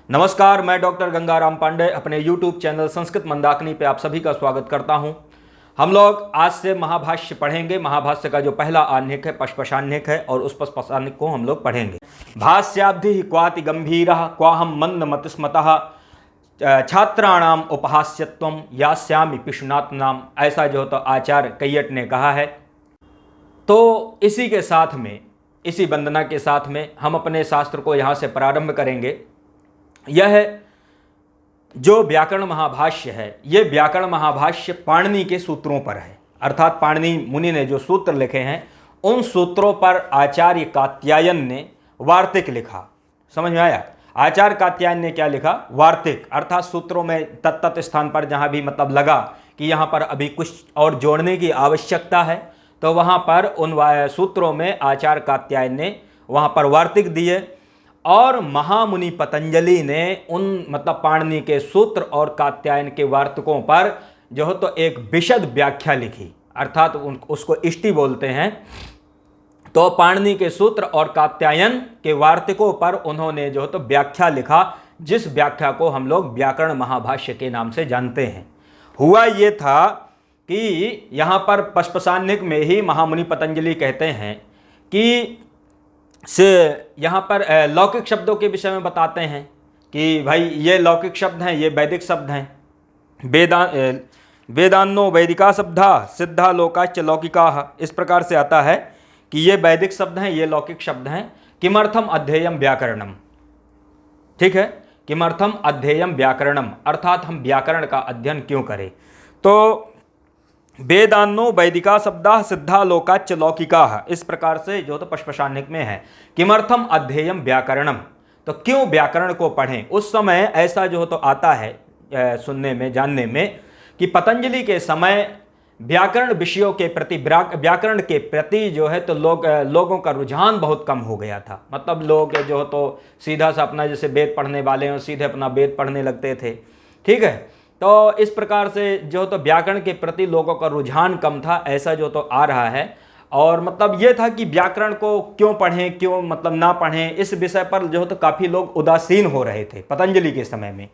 नमस्कार, मैं डॉक्टर गंगाराम पांडे अपने YouTube चैनल संस्कृत मंदाकिनी पे आप सभी का स्वागत करता हूं। हम लोग आज से महाभाष्य पढ़ेंगे। महाभाष्य का जो पहला आह्निक है पशपशाह्निक है और उस पशपशाह्निक को हम लोग पढ़ेंगे। भाष्याब्धि क्वाति गंभीरः क्वाहम मंद मतिस्मतः छात्राणाम उपहास्यत्वम यास्यामि पिशुनात्नाम, ऐसा जो तो आचार्य कैयट ने कहा है। तो इसी के साथ में, इसी वंदना के साथ में हम अपने शास्त्र को यहाँ से प्रारंभ करेंगे। यह जो व्याकरण महाभाष्य है, ये व्याकरण महाभाष्य पाणिनि के सूत्रों पर है, अर्थात पाणिनि मुनि ने जो सूत्र लिखे हैं उन सूत्रों पर आचार्य कात्यायन ने वार्तिक लिखा। समझ में आया? आचार्य कात्यायन ने क्या लिखा? वार्तिक, अर्थात सूत्रों में तत्त स्थान पर जहाँ भी मतलब लगा कि यहाँ पर अभी कुछ और जोड़ने की आवश्यकता है, तो वहाँ पर उन सूत्रों में आचार्य कात्यायन ने वहाँ पर वार्तिक दिए। और महामुनि पतंजलि ने उन मतलब पाणिनि के सूत्र और कात्यायन के वार्तिकों पर जो है तो एक विशद व्याख्या लिखी, अर्थात उसको इष्टि बोलते हैं। तो पाणिनि के सूत्र और कात्यायन के वार्तिकों पर उन्होंने जो है तो व्याख्या लिखा, जिस व्याख्या को हम लोग व्याकरण महाभाष्य के नाम से जानते हैं। हुआ ये था कि यहाँ पर पशपशाह्निक में ही महामुनि पतंजलि कहते हैं कि से यहाँ पर लौकिक शब्दों के विषय में बताते हैं कि भाई ये लौकिक शब्द हैं, ये वैदिक शब्द हैं। वेदान्नो वैदिका शब्दा सिद्धा लोकाश्च लौकिका, इस प्रकार से आता है कि ये वैदिक शब्द हैं, ये लौकिक शब्द हैं। किमर्थम अध्येयम व्याकरणम, ठीक है, किमर्थम अध्येयम व्याकरणम, अर्थात हम व्याकरण का अध्ययन क्यों करें। तो वेदान्नो वैदिका शब्दा सिद्धा लोकाच्च लौकिका, इस प्रकार से जो तो पशपशाह्निक में है। किमर्थम अध्येयम व्याकरणम, तो क्यों व्याकरण को पढ़ें। उस समय ऐसा जो तो आता है सुनने में, जानने में, कि पतंजलि के समय व्याकरण विषयों के प्रति, व्याकरण के प्रति जो है तो लोगों का रुझान बहुत कम हो गया था। मतलब लोग जो तो सीधा सा अपना, जैसे वेद पढ़ने वाले हैं, सीधे अपना वेद पढ़ने लगते थे, ठीक है। तो इस प्रकार से जो तो व्याकरण के प्रति लोगों का रुझान कम था, ऐसा जो तो आ रहा है। और मतलब ये था कि व्याकरण को क्यों पढ़ें, क्यों मतलब ना पढ़ें, इस विषय पर जो तो काफ़ी लोग उदासीन हो रहे थे पतंजलि के समय में।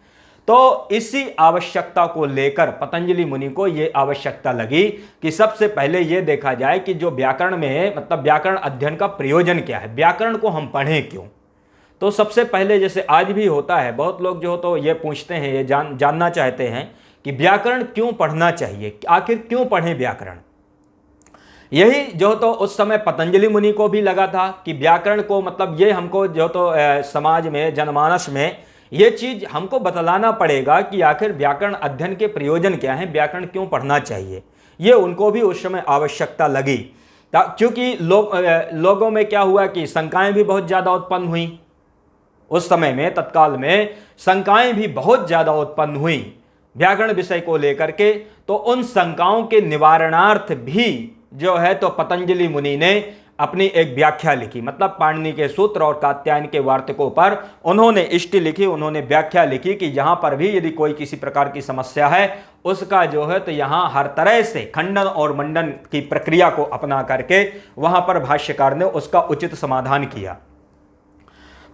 तो इसी आवश्यकता को लेकर पतंजलि मुनि को ये आवश्यकता लगी कि सबसे पहले ये देखा जाए कि जो व्याकरण में मतलब व्याकरण अध्ययन का प्रयोजन क्या है, व्याकरण को हम पढ़ें क्यों। तो सबसे पहले, जैसे आज भी होता है, बहुत लोग जो तो ये पूछते हैं, ये जानना चाहते हैं कि व्याकरण क्यों पढ़ना चाहिए, आखिर क्यों पढ़ें व्याकरण। यही जो तो उस समय पतंजलि मुनि को भी लगा था कि व्याकरण को मतलब ये हमको जो तो समाज में, जनमानस में ये चीज़ हमको बतलाना पड़ेगा कि आखिर व्याकरण अध्ययन के प्रयोजन क्या है, व्याकरण क्यों पढ़ना चाहिए। ये उनको भी उस समय आवश्यकता लगी, क्योंकि लोगों में क्या हुआ कि शंकाएं भी बहुत ज़्यादा उत्पन्न हुई। उस समय में, तत्काल में शंकाएं भी बहुत ज़्यादा उत्पन्न हुई व्याकरण विषय को लेकर के। तो उन शंकाओं के निवारणार्थ भी जो है तो पतंजलि मुनि ने अपनी एक व्याख्या लिखी, मतलब पाणिनि के सूत्र और कात्यायन के वार्तिकों पर उन्होंने इष्टि लिखी, उन्होंने व्याख्या लिखी कि यहाँ पर भी यदि कोई किसी प्रकार की समस्या है, उसका जो है तो यहाँ हर तरह से खंडन और मंडन की प्रक्रिया को अपना करके वहाँ पर भाष्यकार ने उसका उचित समाधान किया।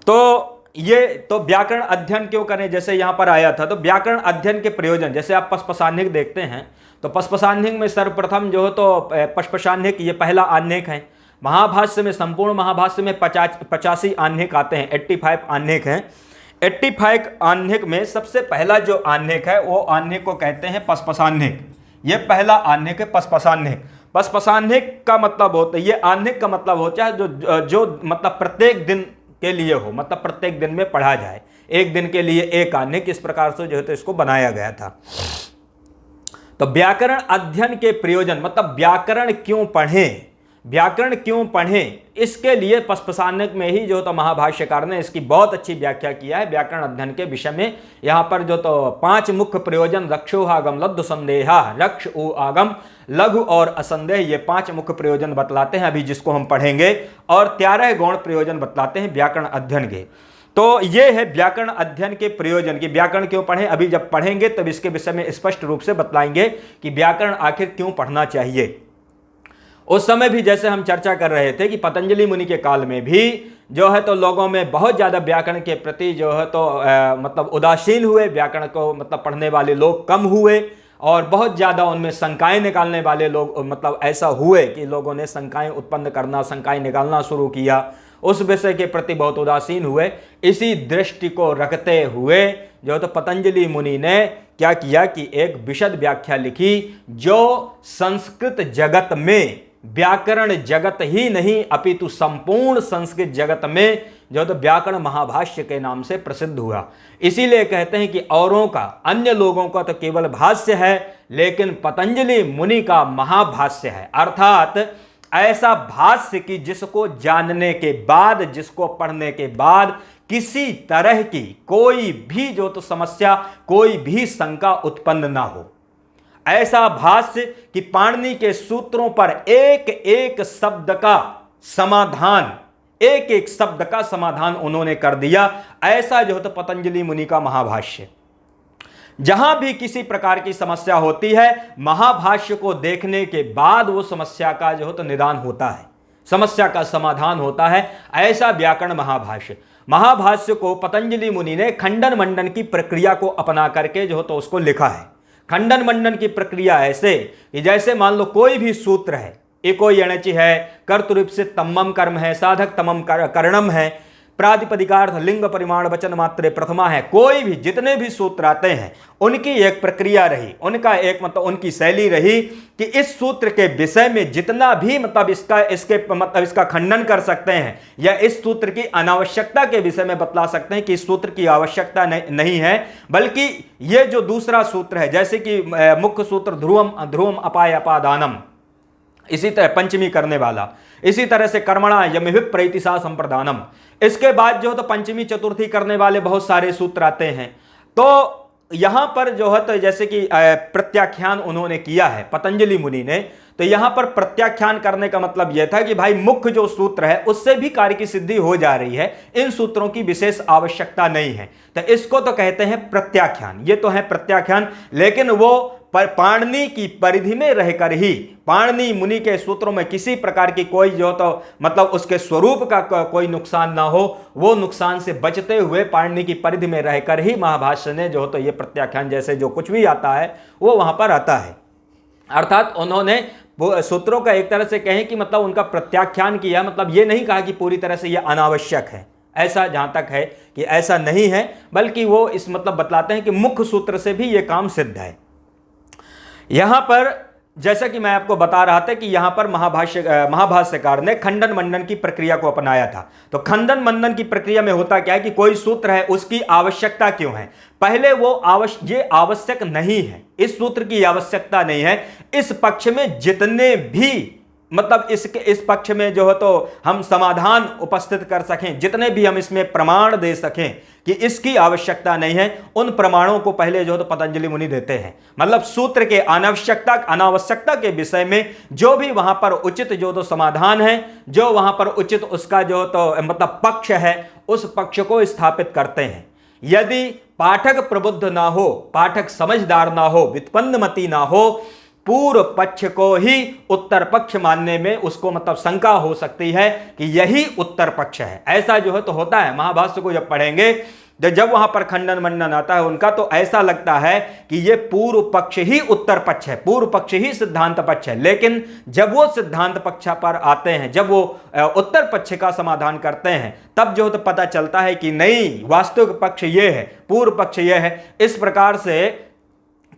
तो ये तो व्याकरण अध्ययन क्यों करें, जैसे यहाँ पर आया था। तो व्याकरण अध्ययन के प्रयोजन, जैसे आप पशपशाह्निक देखते हैं, तो पशपशाह्निक में सर्वप्रथम जो है तो पशपशाह्निक ये पहला आह्निक है। महाभाष्य में, संपूर्ण महाभाष्य में 85 आह्निक आते हैं, 85 आह्निक हैं। 85 आह्निक में सबसे पहला जो आह्निक है वो आह्निक को कहते हैं पशपशाह्निक। ये पहला आह्निक है पशपशाह्निक। पशपशाह्निक का मतलब होता है, ये आह्निक का मतलब होता है जो मतलब प्रत्येक दिन के लिए हो, मतलब प्रत्येक दिन में पढ़ा जाए, एक दिन के लिए एक आह्निक, इस प्रकार से जो है तो इसको बनाया गया था। तो व्याकरण अध्ययन के प्रयोजन, मतलब व्याकरण क्यों पढ़ें, व्याकरण क्यों पढ़ें, इसके लिए पशपशाह्निक में ही जो तो महाभाष्यकार ने इसकी बहुत अच्छी व्याख्या किया है। व्याकरण अध्ययन के विषय में यहाँ पर जो तो 5 मुख्य प्रयोजन, रक्षो आगम लघु संदेहा, रक्ष उ आगम लघु और असंदेह, ये 5 मुख्य प्रयोजन बतलाते हैं अभी जिसको हम पढ़ेंगे, और 13 गौण प्रयोजन बतलाते हैं व्याकरण अध्ययन के। तो ये है व्याकरण अध्ययन के प्रयोजन कि व्याकरण क्यों पढ़ें। अभी जब पढ़ेंगे तब इसके विषय में स्पष्ट रूप से बतलाएंगे कि व्याकरण आखिर क्यों पढ़ना चाहिए। उस समय भी जैसे हम चर्चा कर रहे थे कि पतंजलि मुनि के काल में भी जो है तो लोगों में बहुत ज़्यादा व्याकरण के प्रति जो है तो मतलब उदासीन हुए, व्याकरण को मतलब पढ़ने वाले लोग कम हुए और बहुत ज़्यादा उनमें शंकाएं निकालने वाले लोग मतलब ऐसा हुए कि लोगों ने शंकाएं उत्पन्न करना, शंकाएं निकालना शुरू किया, उस विषय के प्रति बहुत उदासीन हुए। इसी दृष्टि को रखते हुए जो तो पतंजलि मुनि ने क्या किया कि एक विशद व्याख्या लिखी जो संस्कृत जगत में, व्याकरण जगत ही नहीं अपितु संपूर्ण संस्कृत जगत में जो तो व्याकरण महाभाष्य के नाम से प्रसिद्ध हुआ। इसीलिए कहते हैं कि औरों का, अन्य लोगों का तो केवल भाष्य है, लेकिन पतंजलि मुनि का महाभाष्य है। अर्थात ऐसा भाष्य कि जिसको जानने के बाद, जिसको पढ़ने के बाद किसी तरह की कोई भी जो तो समस्या, कोई भी शंका उत्पन्न ना हो। ऐसा भाष्य कि पाणिनि के सूत्रों पर एक एक शब्द का समाधान, एक एक शब्द का समाधान उन्होंने कर दिया। ऐसा जो है तो पतंजलि मुनि का महाभाष्य। जहां भी किसी प्रकार की समस्या होती है, महाभाष्य को देखने के बाद वो समस्या का जो है तो निदान होता है, समस्या का समाधान होता है। ऐसा व्याकरण महाभाष्य, महाभाष्य को पतंजलि मुनि ने खंडन मंडन की प्रक्रिया को अपना करके जो है तो उसको लिखा है। खंडन मंडन की प्रक्रिया ऐसे कि जैसे मान लो कोई भी सूत्र है, एको यणचि है, कर्तृप से तम्मम कर्म है, साधक तमम कर्णम है, प्रातिपदिकार्थ लिंग परिमाण वचन मात्रे प्रथमा है, कोई भी जितने भी सूत्र आते हैं उनकी एक प्रक्रिया रही, उनका एक मतलब उनकी शैली रही कि इस सूत्र के विषय में जितना भी मतलब इसका खंडन कर सकते हैं या इस सूत्र की अनावश्यकता के विषय में बतला सकते हैं कि इस सूत्र की आवश्यकता नहीं है, बल्कि ये जो दूसरा सूत्र है, जैसे कि मुख्य सूत्र ध्रुवम अपाय अपादानम, इसी तरह पंचमी करने वाला, इसी तरह से कर्मणा यमिभिप्रेतिसा संप्रदानम, इसके बाद जो है तो पंचमी चतुर्थी करने वाले बहुत सारे सूत्र आते हैं। तो यहां पर जो है तो जैसे कि प्रत्याख्यान उन्होंने किया है पतंजलि मुनि ने, तो यहां पर प्रत्याख्यान करने का मतलब यह था कि भाई मुख्य जो सूत्र है उससे भी कार्य की सिद्धि हो जा रही है, इन सूत्रों की विशेष आवश्यकता नहीं है, तो इसको तो कहते हैं प्रत्याख्यान। ये तो है प्रत्याख्यान, लेकिन वो पाणिनि की परिधि में रहकर ही, पाणिनि मुनि के सूत्रों में किसी प्रकार की कोई जो तो मतलब उसके स्वरूप का कोई नुकसान ना हो, वो नुकसान से बचते हुए पाणिनि की परिधि में रहकर ही महाभाष्य ने जो तो ये प्रत्याख्यान जैसे जो कुछ भी आता है वो वहां पर आता है। अर्थात उन्होंने सूत्रों का एक तरह से कहें कि मतलब उनका प्रत्याख्यान किया, मतलब ये नहीं कहा कि पूरी तरह से ये अनावश्यक है, ऐसा जहां तक है कि ऐसा नहीं है, बल्कि वो इस मतलब बतलाते हैं कि मुख्य सूत्र से भी ये काम सिद्ध है। यहां पर जैसा कि मैं आपको बता रहा था कि यहां पर महाभाष्यकार ने खंडन मंडन की प्रक्रिया को अपनाया था। तो खंडन मंडन की प्रक्रिया में होता क्या है कि कोई सूत्र है, उसकी आवश्यकता क्यों है, पहले वो ये आवश्यक नहीं है, इस सूत्र की आवश्यकता नहीं है, इस पक्ष में जितने भी मतलब इस पक्ष में जो है तो हम समाधान उपस्थित कर सकें, जितने भी हम इसमें प्रमाण दे सकें कि इसकी आवश्यकता नहीं है, उन प्रमाणों को पहले जो है तो पतंजलि मुनि देते हैं। मतलब सूत्र के अनावश्यकता के विषय में जो भी वहां पर उचित जो तो समाधान है, जो वहां पर उचित उसका जो तो मतलब पक्ष है, उस पक्ष को स्थापित करते हैं। यदि पाठक प्रबुद्ध ना हो, पाठक समझदार ना हो, व्युत्पन्नमति ना हो, पूर्व पक्ष को ही उत्तर पक्ष मानने में उसको मतलब शंका हो सकती है कि यही उत्तर पक्ष है। ऐसा जो है तो होता है। महाभाष्य को जब पढ़ेंगे तो जब वहां पर खंडन मंडन आता है उनका, तो ऐसा लगता है कि ये पूर्व पक्ष ही उत्तर पक्ष है, पूर्व पक्ष ही सिद्धांत पक्ष है। लेकिन जब वो सिद्धांत पक्ष पर आते हैं, जब वो उत्तर पक्ष का समाधान करते हैं, तब जो है तो पता चलता है कि नहीं, वास्तविक पक्ष ये है, पूर्व पक्ष ये है। इस प्रकार से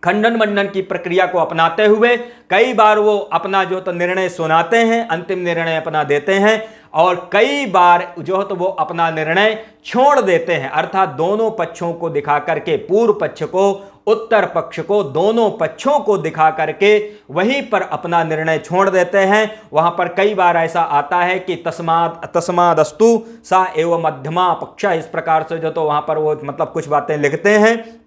खंडन मंडन की प्रक्रिया को अपनाते हुए कई बार वो अपना जो तो निर्णय सुनाते हैं, अंतिम निर्णय अपना देते हैं, और कई बार जो है तो वो अपना निर्णय छोड़ देते हैं। अर्थात दोनों पक्षों को दिखा करके, पूर्व पक्ष को, उत्तर पक्ष को, दोनों पक्षों को दिखा करके वहीं पर अपना निर्णय छोड़ देते हैं। वहां पर कई बार ऐसा आता है कि तस्मादस्तु सा एवं मध्यमा पक्ष, इस प्रकार से जो तो वहां पर वो मतलब कुछ बातें लिखते हैं।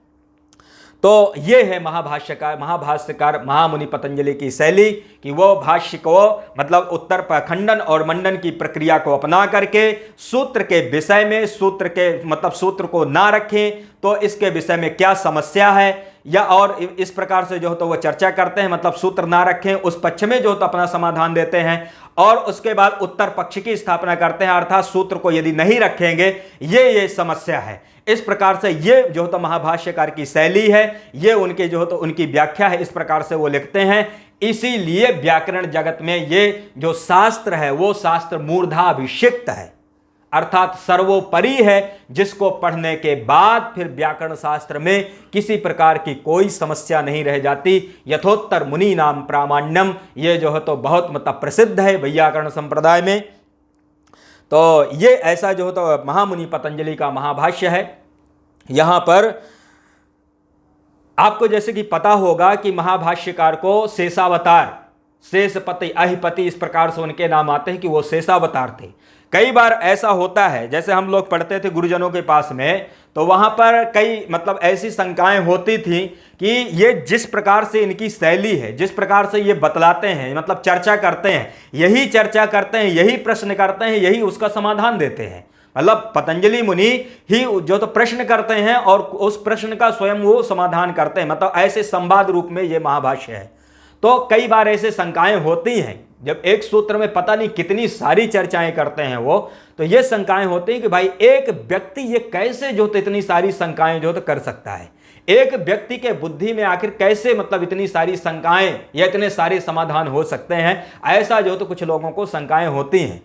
तो ये है महाभाष्यकार महामुनि पतंजलि की शैली कि वो भाष्य को मतलब उत्तर खंडन और मंडन की प्रक्रिया को अपना करके सूत्र के विषय में, सूत्र को ना रखें तो इसके विषय में क्या समस्या है, या और इस प्रकार से जो है तो वो चर्चा करते हैं, मतलब सूत्र ना रखें, उस पक्ष में जो है तो अपना समाधान देते हैं और उसके बाद उत्तर पक्ष की स्थापना करते हैं, अर्थात सूत्र को यदि नहीं रखेंगे ये समस्या है। इस प्रकार से ये जो है तो महाभाष्यकार की शैली है, ये उनके जो है तो उनकी व्याख्या है, इस प्रकार से वो लिखते हैं। इसीलिए व्याकरण जगत में ये जो शास्त्र है वो शास्त्र मूर्धाभिषिक्त है, अर्थात सर्वोपरि है, जिसको पढ़ने के बाद फिर व्याकरण शास्त्र में किसी प्रकार की कोई समस्या नहीं रह जाती। यथोत्तर मुनि नाम प्रामाण्यम, ये जो है तो बहुत मतलब प्रसिद्ध है वैयाकरण संप्रदाय में। तो ये ऐसा जो है तो महामुनि पतंजलि का महाभाष्य है। यहां पर आपको जैसे कि पता होगा कि महाभाष्यकार को शेषावतार, शेषपति, अहिपति, इस प्रकार से उनके नाम आते हैं कि वो शेषावतार थे। कई बार ऐसा होता है, जैसे हम लोग पढ़ते थे गुरुजनों के पास में, तो वहां पर कई मतलब ऐसी शंकाएं होती थी कि ये जिस प्रकार से इनकी शैली है, जिस प्रकार से ये बतलाते हैं, मतलब चर्चा करते हैं, यही चर्चा करते हैं, यही प्रश्न करते हैं, यही उसका समाधान देते हैं। मतलब पतंजलि मुनि ही जो तो प्रश्न करते हैं और उस प्रश्न का स्वयं वो समाधान करते हैं, मतलब ऐसे संवाद रूप में ये महाभाष्य है। तो कई बार ऐसे शंकाएं होती हैं, जब एक सूत्र में पता नहीं कितनी सारी चर्चाएं करते हैं वो, तो ये शंकाएं होती हैं कि भाई एक व्यक्ति ये कैसे जो तो इतनी सारी शंकाएं जो तो कर सकता है, एक व्यक्ति के बुद्धि में आखिर कैसे मतलब इतनी सारी शंकाएं या इतने सारे समाधान हो सकते हैं, ऐसा जो तो कुछ लोगों को शंकाएं होती हैं।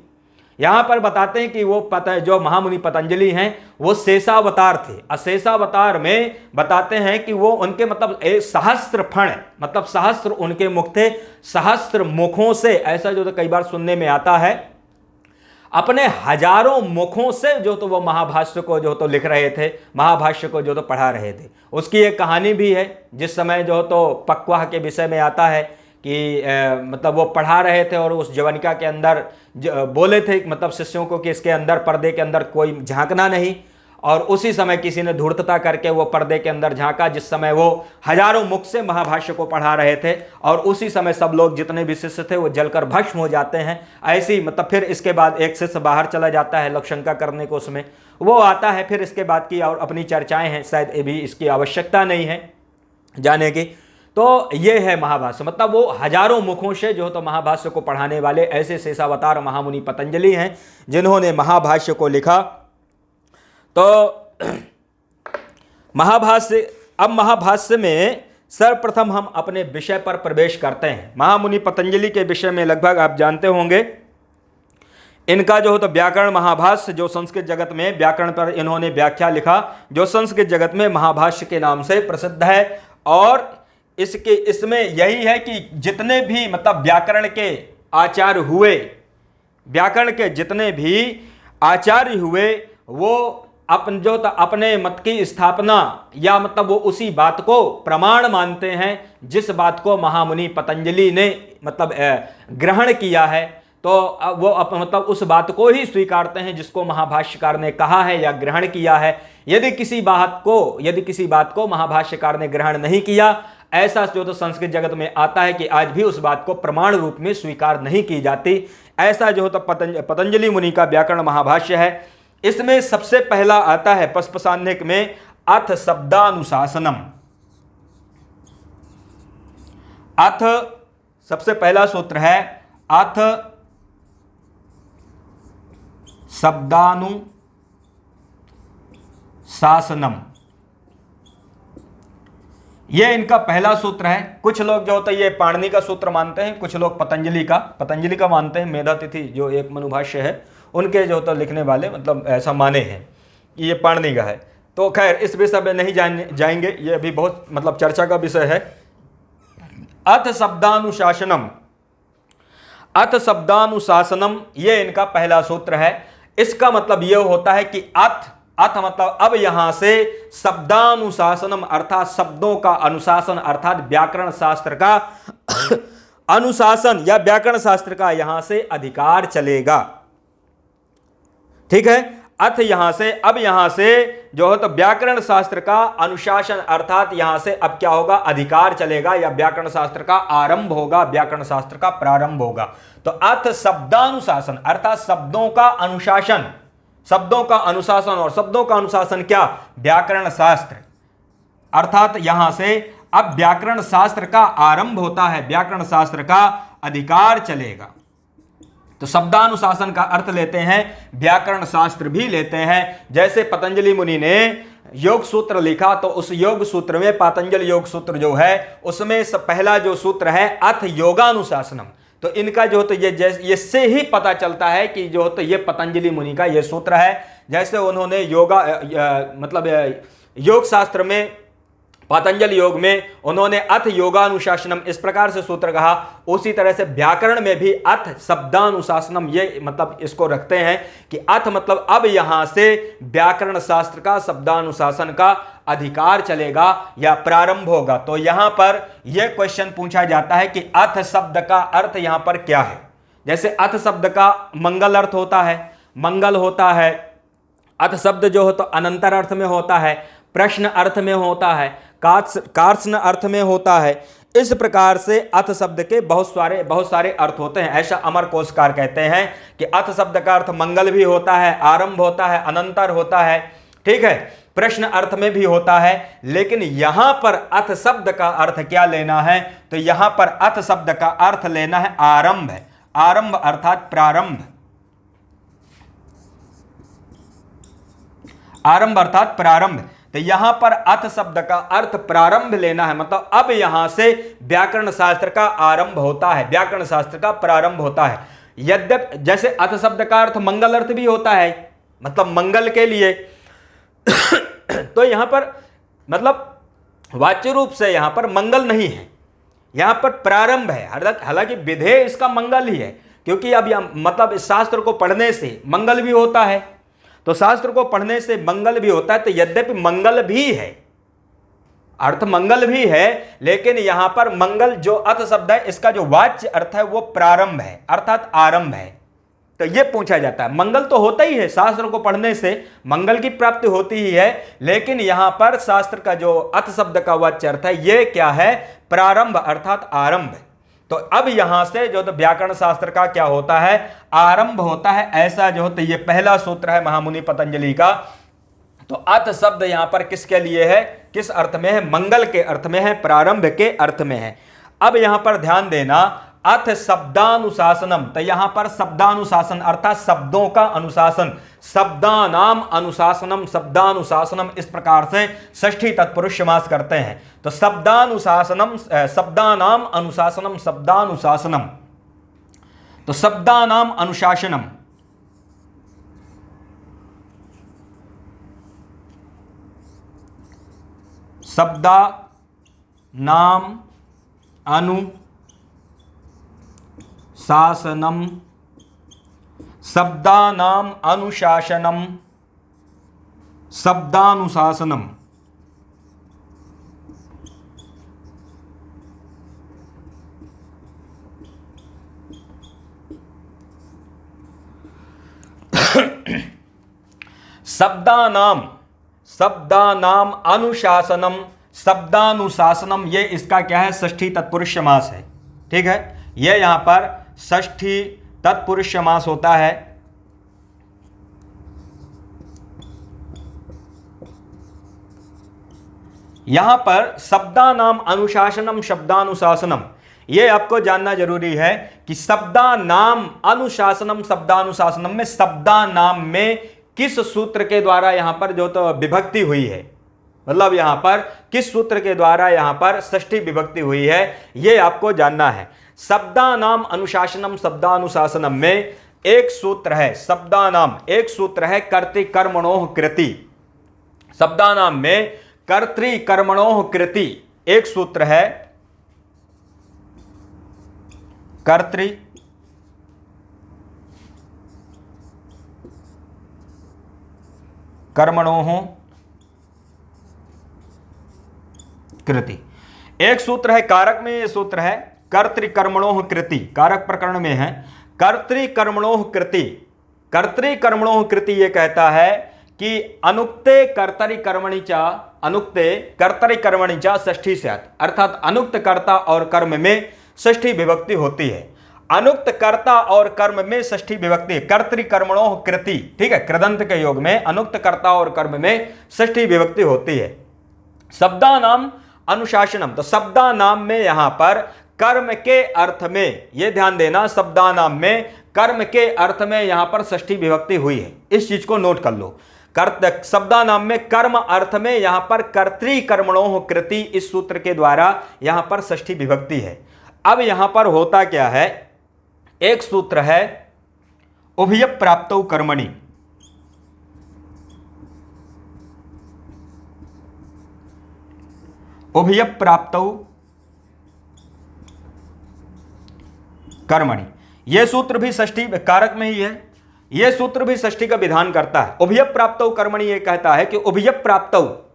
यहां पर बताते हैं कि वो जो महामुनि पतंजलि हैं वो शेषावतार थे। अशेषावतार में बताते हैं कि वो उनके मतलब सहस्त्र फण, मतलब सहस्त्र उनके मुख थे, सहस्त्र मुखों से, ऐसा जो तो कई बार सुनने में आता है, अपने हजारों मुखों से जो तो वो महाभाष्य को जो तो लिख रहे थे, महाभाष्य को जो तो पढ़ा रहे थे। उसकी एक कहानी भी है, जिस समय जो तो पक्वाह के विषय में आता है कि मतलब वो पढ़ा रहे थे और उस जवनिका के अंदर बोले थे मतलब शिष्यों को कि इसके अंदर, पर्दे के अंदर कोई झांकना नहीं, और उसी समय किसी ने धूर्तता करके वो पर्दे के अंदर झांका, जिस समय वो हजारों मुख से महाभाष्य को पढ़ा रहे थे, और उसी समय सब लोग जितने भी शिष्य थे वो जलकर भस्म हो जाते हैं। ऐसी मतलब फिर इसके बाद एक शिष्य बाहर चला जाता है लोक शंका करने को, उसमें वो आता है, फिर इसके बाद की और अपनी चर्चाएं हैं, शायद ये भी इसकी आवश्यकता नहीं है जाने की। तो ये है महाभाष्य, मतलब वो हजारों मुखों से जो तो महाभाष्य को पढ़ाने वाले ऐसे शेषावतार महामुनि पतंजलि हैं जिन्होंने महाभाष्य को लिखा। तो महाभाष्य, अब महाभाष्य में सर्वप्रथम हम अपने विषय पर प्रवेश करते हैं। महामुनि पतंजलि के विषय में लगभग आप जानते होंगे, इनका जो हो तो व्याकरण महाभाष्य, जो संस्कृत जगत में व्याकरण पर इन्होंने व्याख्या लिखा, जो संस्कृत जगत में महाभाष्य के नाम से प्रसिद्ध है। और इसमें यही है कि जितने भी मतलब व्याकरण के आचार्य हुए, व्याकरण के जितने भी आचार्य हुए, वो अपने मत की स्थापना या मतलब वो उसी बात को प्रमाण मानते हैं जिस बात को महामुनि पतंजलि ने मतलब ग्रहण किया है। तो वो मतलब उस बात को ही स्वीकारते हैं जिसको महाभाष्यकार ने कहा है या ग्रहण किया है। यदि किसी बात को महाभाष्यकार ने ग्रहण नहीं किया, ऐसा जो तो संस्कृत जगत में आता है कि आज भी उस बात को प्रमाण रूप में स्वीकार नहीं की जाती। ऐसा जो तो पतंजलि मुनि का व्याकरण महाभाष्य है। इसमें सबसे पहला आता है पस्पशान्यक में अथ शब्दानुशासनम। अथ सबसे पहला सूत्र है अथ शब्दानुशासनम, ये इनका पहला सूत्र है। कुछ लोग जो होता है ये पाणिनि का सूत्र मानते हैं, कुछ लोग पतंजलि का मानते हैं। मेधातिथि जो एक मनुभाष्य है उनके जो होता लिखने वाले मतलब ऐसा माने हैं कि ये पाणिनि का है। तो खैर इस विषय में नहीं जाएंगे, ये अभी बहुत मतलब चर्चा का विषय है। अथ शब्दानुशासनम, अथ शब्दानुशासनम, ये इनका पहला सूत्र है। इसका मतलब यह होता है कि अथ मतलब अब यहां से शब्दानुशासनम अर्थात शब्दों का अनुशासन, अर्थात व्याकरण शास्त्र का अनुशासन या व्याकरण शास्त्र का यहां से अधिकार चलेगा। ठीक है, अथ यहां से अब यहां से जो है तो व्याकरण शास्त्र का अनुशासन अर्थात यहां से अब क्या होगा, अधिकार चलेगा या व्याकरण शास्त्र का आरंभ होगा, व्याकरण शास्त्र का प्रारंभ होगा। तो अथ शब्दानुशासन अर्थात शब्दों का अनुशासन, शब्दों का अनुशासन, और शब्दों का अनुशासन क्या, व्याकरण शास्त्र। अर्थात यहां से अब व्याकरण शास्त्र का आरंभ होता है, व्याकरण शास्त्र का अधिकार चलेगा। तो शब्दानुशासन का अर्थ लेते हैं, व्याकरण शास्त्र भी लेते हैं। जैसे पतंजलि मुनि ने योग सूत्र लिखा, तो उस योग सूत्र में, पातंजल योग सूत्र जो है, उसमें पहला जो सूत्र है अथ योगानुशासनम। तो इनका जो तो ये से ही पता चलता है कि जो तो ये पतंजलि मुनि का ये सूत्र है। जैसे उन्होंने मतलब योग शास्त्र में, पातंजल योग में उन्होंने अथ योगानुशासनम इस प्रकार से सूत्र कहा, उसी तरह से व्याकरण में भी अथ शब्दानुशासनम, ये मतलब इसको रखते हैं कि अथ मतलब अब यहां से व्याकरण शास्त्र का शब्दानुशासन का अधिकार चलेगा या प्रारंभ होगा। तो यहां पर यह क्वेश्चन पूछा जाता है कि अथ शब्द का अर्थ यहां पर क्या है। जैसे अथ शब्द का मंगल अर्थ होता है, मंगल होता है। अथ शब्द जो हो तो अनंतर अर्थ में होता है, प्रश्न अर्थ में होता है, कार्षण अर्थ में होता है। इस प्रकार से अथ शब्द के बहुत सारे अर्थ होते हैं। ऐसा अमर कोशकार कहते हैं कि अथ शब्द का अर्थ मंगल भी होता है, आरंभ होता है, अनंतर होता है, ठीक है, प्रश्न अर्थ में भी होता है। लेकिन यहां पर अथ शब्द का अर्थ क्या लेना है, तो यहां पर अथ शब्द का अर्थ लेना है आरंभ। आरंभ अर्थात प्रारंभ, आरंभ अर्थात प्रारंभ। तो यहां पर अथ शब्द का अर्थ प्रारंभ लेना है, मतलब अब यहां से व्याकरण शास्त्र का आरंभ होता है, व्याकरण शास्त्र का प्रारंभ होता है। यद्यपि जैसे अथ शब्द का अर्थ मंगल अर्थ भी होता है, मतलब मंगल के लिए तो यहां पर मतलब वाच्य रूप से यहां पर मंगल नहीं है, यहां पर प्रारंभ है। हालांकि विधेय इसका मंगल ही है, क्योंकि अब मतलब इस शास्त्र को पढ़ने से मंगल भी होता है, तो शास्त्र को पढ़ने से मंगल भी होता है। तो यद्यपि मंगल भी है, अर्थ मंगल भी है, लेकिन यहां पर मंगल जो अथ शब्द है, इसका जो वाच्य अर्थ है वो प्रारंभ है, अर्थात आरंभ है। तो यह पूछा जाता है, मंगल तो होता ही है, शास्त्र को पढ़ने से मंगल की प्राप्ति होती ही है, लेकिन यहां पर शास्त्र का जो अथ शब्द का वाच्य अर्थ है यह क्या है, प्रारंभ अर्थात आरंभ। तो अब यहां से जो तो व्याकरण शास्त्र का क्या होता है, आरंभ होता है। ऐसा जो तो ये पहला सूत्र है महामुनि पतंजलि का। तो अथ शब्द यहां पर किसके लिए है, किस अर्थ में है, मंगल के अर्थ में है, प्रारंभ के अर्थ में है। अब यहां पर ध्यान देना, अथ शब्दानुशासनम, तो यहां पर शब्दानुशासन अर्थात शब्दों का अनुशासन, शब्दानाम अनुशासनम, शब्दानुशासनम, इस प्रकार से षष्ठी तत्पुरुष समास करते हैं। तो शब्दानुशासनम, शब्दानाम अनुशासनम, शब्दानुशासनम, तो शब्दानाम अनुशासनम, शब्दा नाम अनुशासनम, शब्दानाम अनुशासनम, शब्दानुशासनम। शब्दानाम, शब्दानाम अनुशासनम, शब्दानुशासनम, ये इसका क्या है, षष्ठी तत्पुरुष समास है, ठीक है। ये यहां पर षष्ठी तत्पुरुष समास होता है। यहां पर शब्दानाम अनुशासनम, शब्दानुशासनम, ये आपको जानना जरूरी है कि शब्दानाम अनुशासनम, शब्दानुशासनम में शब्दानाम में किस सूत्र के द्वारा यहां पर जो तो विभक्ति हुई है, मतलब यहां पर किस सूत्र के द्वारा यहां पर षष्ठी विभक्ति हुई है, यह आपको जानना है। शब्दानाम अनुशासनम, शब्दानुशासनम में एक सूत्र है, शब्दानाम एक सूत्र है कर्तृकर्मणोः कृति। शब्दानाम में कर्तृकर्मणोः कृति एक सूत्र है, कर्मणोः कृति एक सूत्र है। कारक में यह सूत्र है कर्तृकर्मणोः कृति, कारक प्रकरण में है कर्तृकर्मणोः कृति। कर्तृकर्मणोः कृति यह कहता है कि अनुक्ते कर्तरिकर्मणि चा, अनुक्ते कर्तरिकर्मणि चा षष्ठी स्यात्, अर्थात अनुक्त कर्ता और कर्म में षष्ठी विभक्ति होती है। अनुक्त कर्ता और कर्म में षष्ठी विभक्ति, कर्तृकर्मणोः कृति, ठीक है, कृदंत के योग में अनुक्त कर्ता और कर्म में षष्ठी विभक्ति होती है। शब्दानाम अनुशासनम, तो शब्दानाम में यहां पर कर्म के अर्थ में, यह ध्यान देना, शब्दानाम में कर्म के अर्थ में यहां पर षष्ठी विभक्ति हुई है, इस चीज को नोट कर लो। शब्दानाम में कर्म अर्थ में यहां पर कर्तृकर्मणोः कृति, इस सूत्र के द्वारा यहां पर षष्ठी विभक्ति है। अब यहां पर होता क्या है, एक सूत्र है उभय प्राप्तौ कर्मणि, उभय प्राप्तौ कर्मणि, यह सूत्र भी षष्ठी कारक में ही है, यह सूत्र भी षष्ठी का विधान करता है। उभय प्राप्तौ कर्मणि यह कहता है कि उभय प्राप्तौ,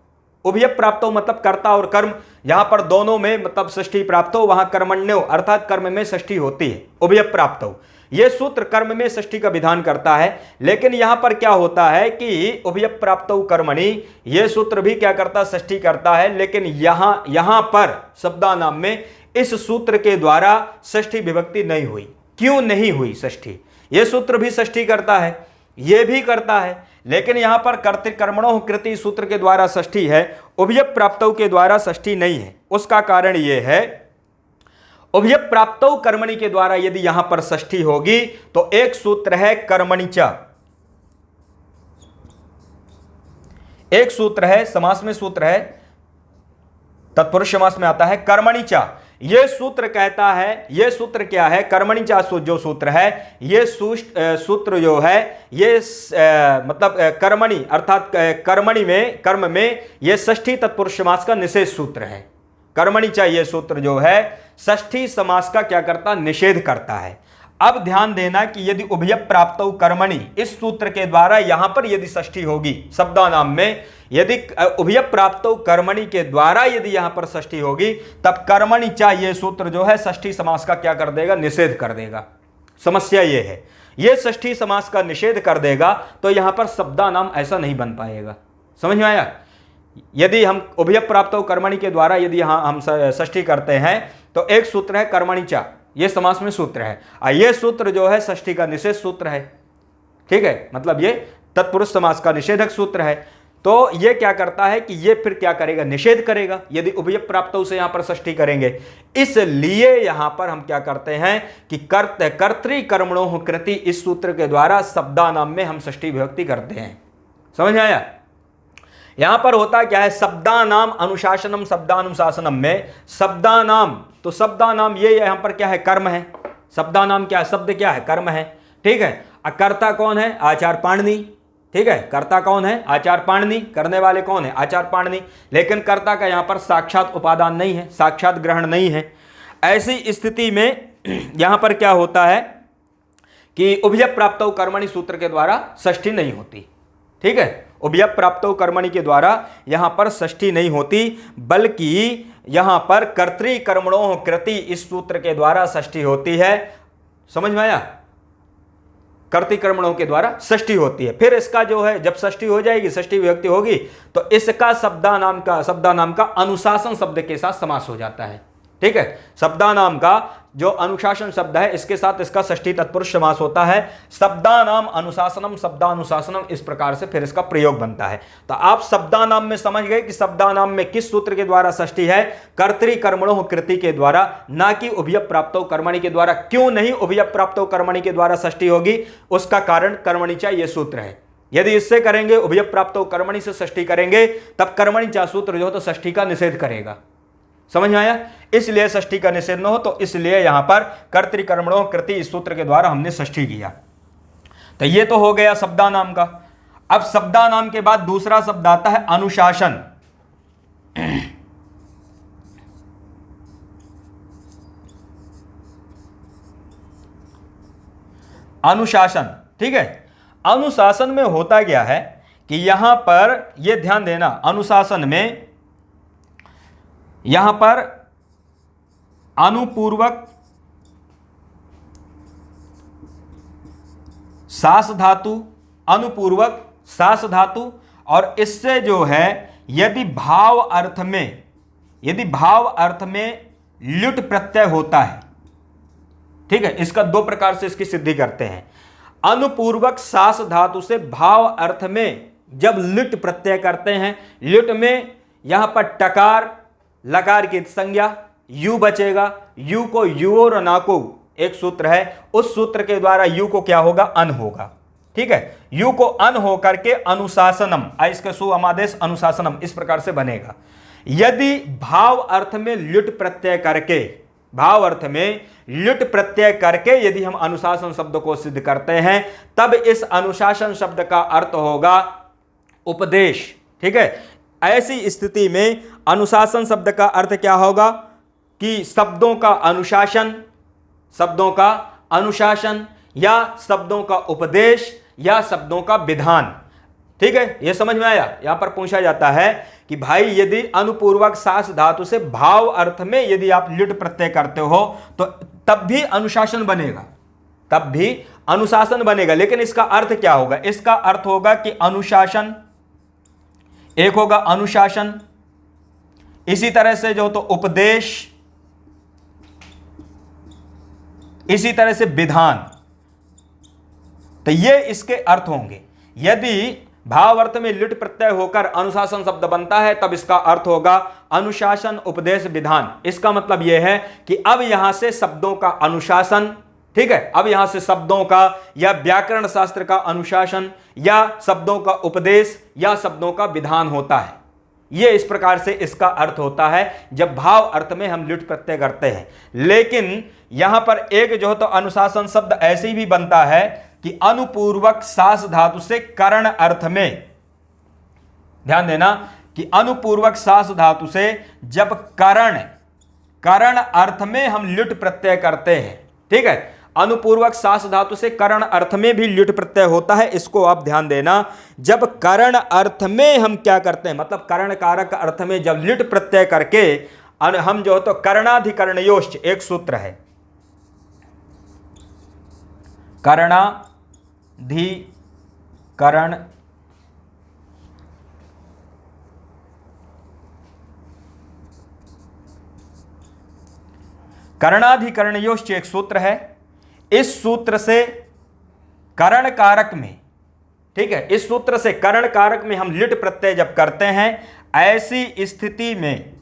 उभय प्राप्तौ मतलब कर्ता और कर्म, यहां पर दोनों में मतलब षष्ठी प्राप्त हो, वहां कर्मण्यो अर्थात कर्म में षष्ठी होती है। उभय प्राप्तौ यह सूत्र कर्म में षष्ठी का विधान करता है, लेकिन यहां पर क्या होता है कि उभय प्राप्तौ कर्मणि यह सूत्र भी क्या करता है, षष्ठी करता है, लेकिन यहां पर शब्दानाम में इस सूत्र के द्वारा षष्ठी विभक्ति नहीं हुई। क्यों नहीं हुई षष्ठी? यह सूत्र भी षष्ठी करता है, यह भी करता है, लेकिन यहां पर कर्तृकर्मणोः कृति सूत्र के द्वारा षष्ठी है, उभय प्राप्तौ के द्वारा षष्ठी नहीं है। उसका कारण यह है, उभय प्राप्तौ कर्मणि के द्वारा यदि यहां पर षष्ठी होगी तो एक सूत्र है कर्मणि च, एक सूत्र है, समास में सूत्र है, तत्पुरुष समास में आता है कर्मणि च। यह सूत्र कहता है, यह सूत्र क्या है, कर्मणि च जो सूत्र है, यह सूत्र जो है ये मतलब कर्मणि अर्थात कर्मणि में, कर्म में यह षष्ठी तत्पुरुष समास का निषेध सूत्र है। कर्मणि च यह सूत्र जो है षष्ठी समास का क्या करता, निषेध करता है। अब ध्यान देना कि यदि उभय प्राप्तौ कर्मणि इस सूत्र के द्वारा यहां पर यदि षष्ठी होगी, शब्दानाम में यदि उभय प्राप्तौ कर्मणि के द्वारा यदि यहां पर षष्ठी होगी, तब कर्मणि च यह सूत्र जो है षष्ठी समास का क्या कर देगा, निषेध कर देगा। समस्या यह है, यह षष्ठी समास का निषेध कर देगा तो यहां पर शब्दानाम ऐसा नहीं बन पाएगा। समझ में आया? यदि हम उभय प्राप्तौ कर्मणि के द्वारा यदि हम षष्ठी करते हैं तो एक सूत्र है कर्मणि च, यह समास में सूत्र है, और यह सूत्र जो है षष्ठी का निषेध सूत्र है। ठीक है, मतलब ये तत्पुरुष समास का निषेधक सूत्र है। तो ये क्या करता है कि ये फिर क्या करेगा, निषेध करेगा यदि उभय प्राप्तौ से यहां पर षष्ठी करेंगे। इसलिए यहां पर हम क्या करते हैं कि कर्तृकर्मणोः कृति इस सूत्र के द्वारा शब्दानाम में हम षष्ठी विभक्ति करते हैं। समझ में आया? यहां पर होता क्या है, शब्दानाम अनुशासनम, शब्दानुशासनम में शब्दानाम, तो शब्दानाम ये यहां पर क्या है, कर्म है। शब्दानाम क्या है, शब्द क्या है, कर्म है। ठीक है, कर्ता कौन है, आचार्य पाणिनि। ठीक है, कर्ता कौन है, आचार्य पाणिनि, करने वाले कौन है, आचार्य पाणिनि। लेकिन कर्ता का यहां पर साक्षात उपादान नहीं है, साक्षात ग्रहण नहीं है। ऐसी स्थिति में यहां पर क्या होता है कि उभय प्राप्तौ कर्मणि सूत्र के द्वारा षष्ठी नहीं होती। ठीक है, उभय प्राप्तौ कर्मणि के द्वारा यहां पर षष्ठी नहीं होती, बल्कि यहां पर कर्तृकर्मणोः कृति इस सूत्र के द्वारा षष्ठी होती है। समझ में आया? कर्तृकर्मणों के द्वारा षष्ठी होती है। फिर इसका जो है जब षष्ठी हो जाएगी, षष्ठी विभक्ति होगी, तो इसका शब्दानाम का अनुशासन शब्द के साथ समास हो जाता है। ठीक है, शब्दानाम का जो अनुशासन शब्द है इसके साथ इसका षष्ठी तत्पुरुष समास होता है। शब्दानाम अनुशासनम, शब्दानुशासनम, इस प्रकार से फिर इसका प्रयोग बनता है। तो आप शब्दानाम में समझ गए कि शब्दानाम में किस सूत्र के द्वारा षष्ठी है, कर्तृकर्मणोः कृति के द्वारा, ना कि उभय प्राप्तौ कर्मणि के द्वारा। क्यों नहीं उभय प्राप्तौ कर्मणि के द्वारा षष्ठी होगी, उसका कारण कर्मणि च ये सूत्र है। यदि इससे करेंगे, उभय प्राप्तौ कर्मणि से षष्ठी करेंगे, तब कर्मणि च सूत्र जो है तो षष्ठी का निषेध करेगा। समझ में आया? इसलिए षष्ठी का निषेध न हो, तो इसलिए यहां पर कर्तृकर्मणोः कृति इस सूत्र के द्वारा हमने षष्ठी किया। तो ये तो हो गया शब्दानाम का। अब शब्दानाम के बाद दूसरा शब्द आता है अनुशासन। अनुशासन, ठीक है। अनुशासन में होता क्या है कि यहां पर यह ध्यान देना, अनुशासन में यहां पर अनुपूर्वक सास धातु, अनुपूर्वक सास धातु, और इससे जो है यदि भाव अर्थ में लुट प्रत्यय होता है, ठीक है, इसका दो प्रकार से इसकी सिद्धि करते हैं। अनुपूर्वक सास धातु से भाव अर्थ में जब लुट प्रत्यय करते हैं, लुट में यहां पर टकार लकार की संज्ञा यू बचेगा, यू को यू और ना को एक सूत्र है, उस सूत्र के द्वारा यू को क्या होगा, अन होगा। ठीक है, यू को अन होकर के अनुशासनम, इसके सु अमादेश अनुशासनम इस प्रकार से बनेगा। यदि भाव अर्थ में लुट प्रत्यय करके, भाव अर्थ में लुट प्रत्यय करके यदि हम अनुशासन शब्द को सिद्ध करते हैं, तब इस अनुशासन शब्द का अर्थ होगा उपदेश। ठीक है, ऐसी स्थिति में अनुशासन शब्द का अर्थ क्या होगा कि शब्दों का अनुशासन, शब्दों का अनुशासन या शब्दों का उपदेश या शब्दों का विधान। ठीक है, यह समझ में आया। यहां पर पूछा जाता है कि भाई यदि अनुपूर्वक सास धातु से भाव अर्थ में यदि आप लिट प्रत्यय करते हो तो तब भी अनुशासन बनेगा, तब भी अनुशासन बनेगा। लेकिन इसका अर्थ क्या होगा, इसका अर्थ होगा कि अनुशासन, एक होगा अनुशासन, इसी तरह से जो तो उपदेश, इसी तरह से विधान, तो ये इसके अर्थ होंगे। यदि भाव अर्थ में लिट प्रत्यय होकर अनुशासन शब्द बनता है तब इसका अर्थ होगा अनुशासन, उपदेश, विधान। इसका मतलब यह है कि अब यहां से शब्दों का अनुशासन, ठीक है, अब यहां से शब्दों का या व्याकरण शास्त्र का अनुशासन या शब्दों का उपदेश या शब्दों का विधान होता है। यह इस प्रकार से इसका अर्थ होता है जब भाव अर्थ में हम लिट प्रत्यय करते हैं। लेकिन यहां पर एक जो तो अनुशासन शब्द ऐसे ही भी बनता है कि अनुपूर्वक सास धातु से करण अर्थ में, ध्यान देना कि अनुपूर्वक सास धातु से जब करण अर्थ में हम लिट प्रत्यय करते हैं, ठीक है, अनुपूर्वक सास धातु से करण अर्थ में भी लिट प्रत्यय होता है। इसको आप ध्यान देना, जब करण अर्थ में हम क्या करते हैं, मतलब करण कारक अर्थ में जब लिट प्रत्यय करके हम जो तो कर्णाधिकरणयोश्च एक सूत्र है, कर्णाधिकरण कर्णाधिकरणयोश्च एक सूत्र है। इस सूत्र से करण कारक में, ठीक है, इस सूत्र से करण कारक में हम लिट प्रत्यय जब करते हैं, ऐसी स्थिति में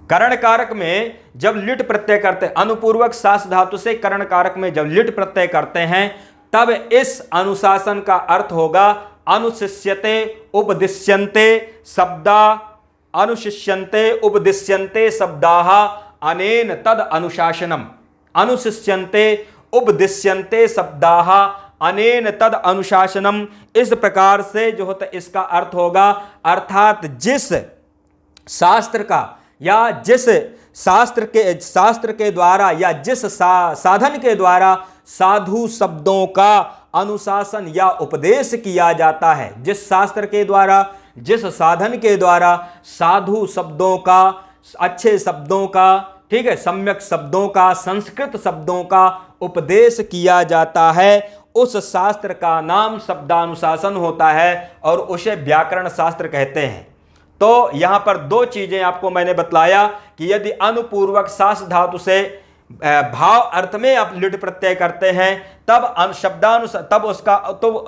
करण कारक में जब लिट प्रत्यय करते हैं, अनुपूर्वक सास धातु से करण कारक में जब लिट प्रत्यय करते हैं, तब इस अनुशासन का अर्थ होगा अनुशिष्यते उपदिश्यन्ते शब्दा, अनुशिष्यन्ते उपदिश्यन्ते शब्दाः अनेन तद अनुशासनम, अनुशिष्यन्ते उपदिश्यन्ते शब्दाः अनेन तद अनुशासनम। इस प्रकार से जो होता इसका अर्थ होगा, अर्थात जिस शास्त्र का या जिस शास्त्र के द्वारा या जिस साधन के द्वारा साधु शब्दों का अनुशासन या उपदेश किया जाता है, जिस शास्त्र के द्वारा, जिस साधन के द्वारा साधु शब्दों का, अच्छे शब्दों का, ठीक है, सम्यक शब्दों का, संस्कृत शब्दों का उपदेश किया जाता है, उस शास्त्र का नाम शब्दानुशासन होता है और उसे व्याकरण शास्त्र कहते हैं। तो यहां पर दो चीजें आपको मैंने बतलाया कि यदि अनुपूर्वक सास धातु से भाव अर्थ में आप लिट प्रत्यय करते हैं तब शब्दानुसार,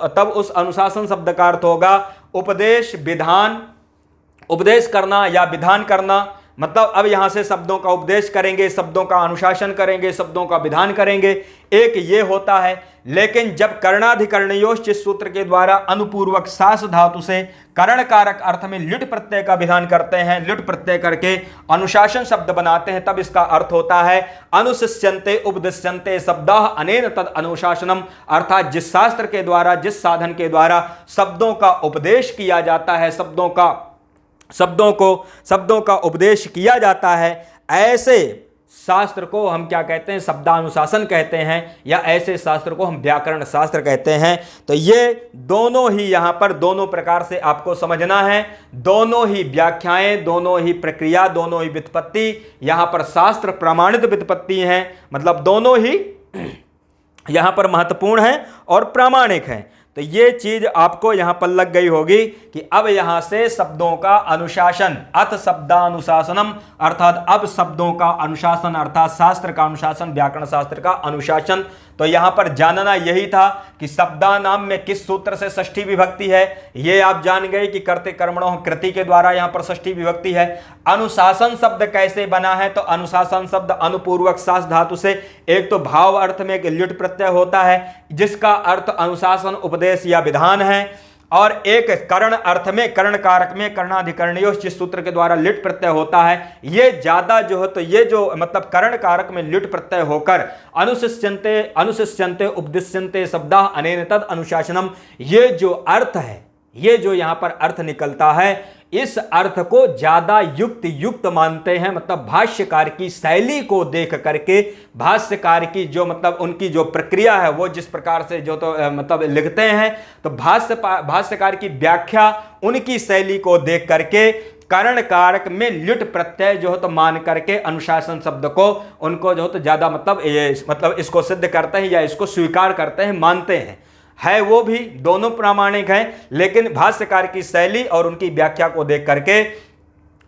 तब उस अनुशासन शब्द का अर्थ होगा उपदेश, विधान, उपदेश करना या विधान करना। मतलब अब यहां से शब्दों का उपदेश करेंगे, शब्दों का अनुशासन करेंगे, शब्दों का विधान करेंगे, एक ये होता है। लेकिन जब कर्णाधिकरणयोश्च सूत्र के द्वारा अनुपूर्वक सास धातु से करण कारक अर्थ में लिट प्रत्यय का विधान करते हैं, लिट प्रत्यय करके अनुशासन शब्द बनाते हैं, तब इसका अर्थ होता है अनुशिष्यन्ते उपदिश्यन्ते शब्दाः अनेन तद अनुशासनम। अर्थात जिस शास्त्र के द्वारा, जिस साधन के द्वारा शब्दों का उपदेश किया जाता है, शब्दों का उपदेश किया जाता है, ऐसे शास्त्र को हम क्या कहते हैं, शब्दानुशासन कहते हैं, या ऐसे शास्त्र को हम व्याकरण शास्त्र कहते हैं। तो ये दोनों ही यहां पर दोनों प्रकार से आपको समझना है, दोनों ही व्याख्याएं, दोनों ही प्रक्रिया, दोनों ही व्युत्पत्ति यहां पर शास्त्र प्रमाणित व्युत्पत्ति हैं, मतलब दोनों ही यहां पर महत्वपूर्ण है और प्रामाणिक है। तो ये चीज आपको यहां पर लग गई होगी कि अब यहां से शब्दों का अनुशासन, अथ शब्दानुशासनम, अर्थात अब शब्दों का अनुशासन, अर्थात शास्त्र का अनुशासन, व्याकरण शास्त्र का अनुशासन। तो तो यहां पर जानना यही था कि शब्दानाम में किस सूत्र से षष्ठी विभक्ति है। ये आप जान गए कि कर्ते कर्मणों कृति के द्वारा यहां पर षष्ठी विभक्ति है। अनुशासन शब्द कैसे बना है, तो अनुशासन शब्द अनुपूर्वक शास धातु से, एक तो भाव अर्थ में एक ल्युट प्रत्यय होता है जिसका अर्थ अनुशासन उपदेश या विधान है, और एक करण अर्थ में कर्ण कारक में कर्णाधिकरणयोः जिस सूत्र के द्वारा लिट प्रत्यय होता है। ये ज्यादा जो है तो ये जो मतलब कर्ण कारक में लिट प्रत्यय होकर अनुशिष्यन्ते उपदिश्यन्ते शब्दा अनेन तद अनुशासनम, ये जो अर्थ है, ये जो यहां पर अर्थ निकलता है, इस अर्थ को ज्यादा युक्त मानते हैं। मतलब भाष्यकार की शैली को देख करके, भाष्यकार की जो मतलब उनकी जो प्रक्रिया है वो जिस प्रकार से जो तो मतलब लिखते हैं, तो भाष्यकार की व्याख्या उनकी शैली को देख करके कर्ण कारक में ल्युट प्रत्यय जो है तो मान करके अनुशासन शब्द को उनको जो है तो ज्यादा मतलब इसको सिद्ध करते हैं या इसको स्वीकार करते हैं, मानते हैं। है वो भी दोनों प्रामाणिक हैं, लेकिन भाष्यकार की शैली और उनकी व्याख्या को देख करके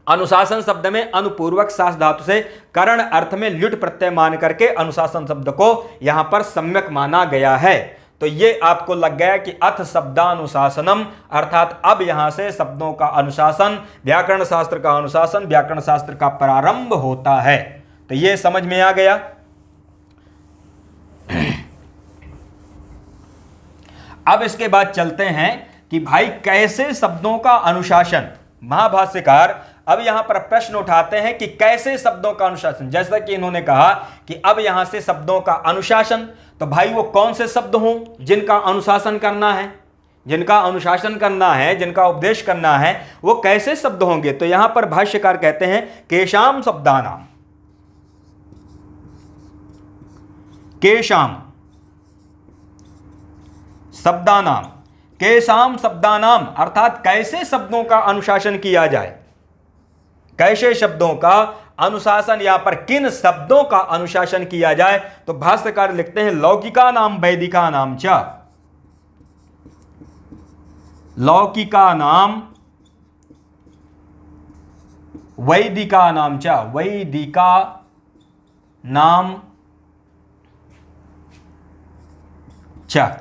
अनुशासन शब्द में अनुपूर्वक शास धातु से करण अर्थ में ल्युट प्रत्यय मान करके अनुशासन शब्द को यहां पर सम्यक माना गया है। तो ये आपको लग गया कि अथ शब्दानुशासनम, अर्थात अब यहां से शब्दों का अनुशासन, व्याकरण शास्त्र का अनुशासन, व्याकरण शास्त्र का प्रारंभ होता है। तो ये समझ में आ गया। अब इसके बाद चलते हैं कि भाई कैसे शब्दों का अनुशासन। महाभाष्यकार अब यहां पर प्रश्न उठाते हैं कि कैसे शब्दों का अनुशासन। जैसा कि इन्होंने कहा कि अब यहां से शब्दों का अनुशासन, तो भाई वो कौन से शब्द हों जिनका अनुशासन करना है, जिनका अनुशासन करना है, जिनका उपदेश करना है, वो कैसे शब्द होंगे। तो यहां पर भाष्यकार कहते हैं केशाम शब्दानाम, केशाम शब्दानाम, केशाम शब्दानाम अर्थात कैसे शब्दों का अनुशासन किया जाए, कैसे शब्दों का अनुशासन, यहां पर किन शब्दों का अनुशासन किया जाए। तो भाष्यकार लिखते हैं लौकिका नाम वैदिका नाम च, लौकिका नाम वैदिका नाम च, वैदिका नाम च।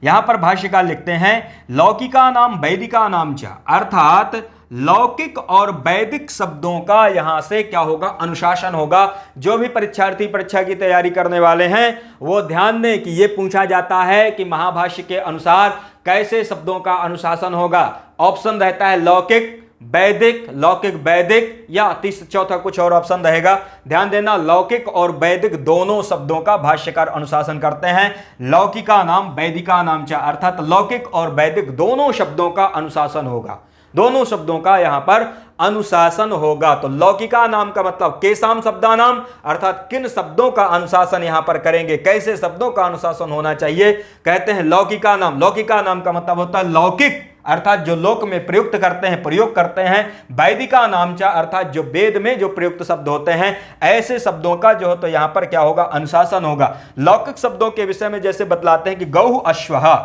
यहां पर भाष्यकार लिखते हैं लौकिका नाम वैदिका नाम च, अर्थात लौकिक और वैदिक शब्दों का यहां से क्या होगा, अनुशासन होगा। जो भी परीक्षार्थी परीक्षा की तैयारी करने वाले हैं वो ध्यान दें कि यह पूछा जाता है कि महाभाष्य के अनुसार कैसे शब्दों का अनुशासन होगा। ऑप्शन रहता है लौकिक वैदिक, लौकिक वैदिक, या चौथा कुछ और ऑप्शन रहेगा। ध्यान देना, लौकिक और वैदिक दोनों शब्दों का भाष्यकार अनुशासन करते हैं। लौकिका नाम वैदिका नाम च, अर्थात लौकिक और वैदिक दोनों शब्दों का अनुशासन होगा, दोनों शब्दों का यहां पर अनुशासन होगा। तो लौकिका नाम का मतलब केशाम शब्दानाम, अर्थात किन शब्दों का अनुशासन यहां पर करेंगे, कैसे शब्दों का अनुशासन होना चाहिए। कहते हैं लौकिका नाम, लौकिका नाम का मतलब होता है लौकिक, अर्थात जो लोक में प्रयुक्त करते हैं, प्रयोग करते हैं। वैदिका नाम चा, अर्थात जो वेद में जो प्रयुक्त शब्द होते हैं, ऐसे शब्दों का जो है तो यहां पर क्या होगा, अनुशासन होगा। लौकिक शब्दों के विषय में जैसे बतलाते हैं कि गौः अश्वः,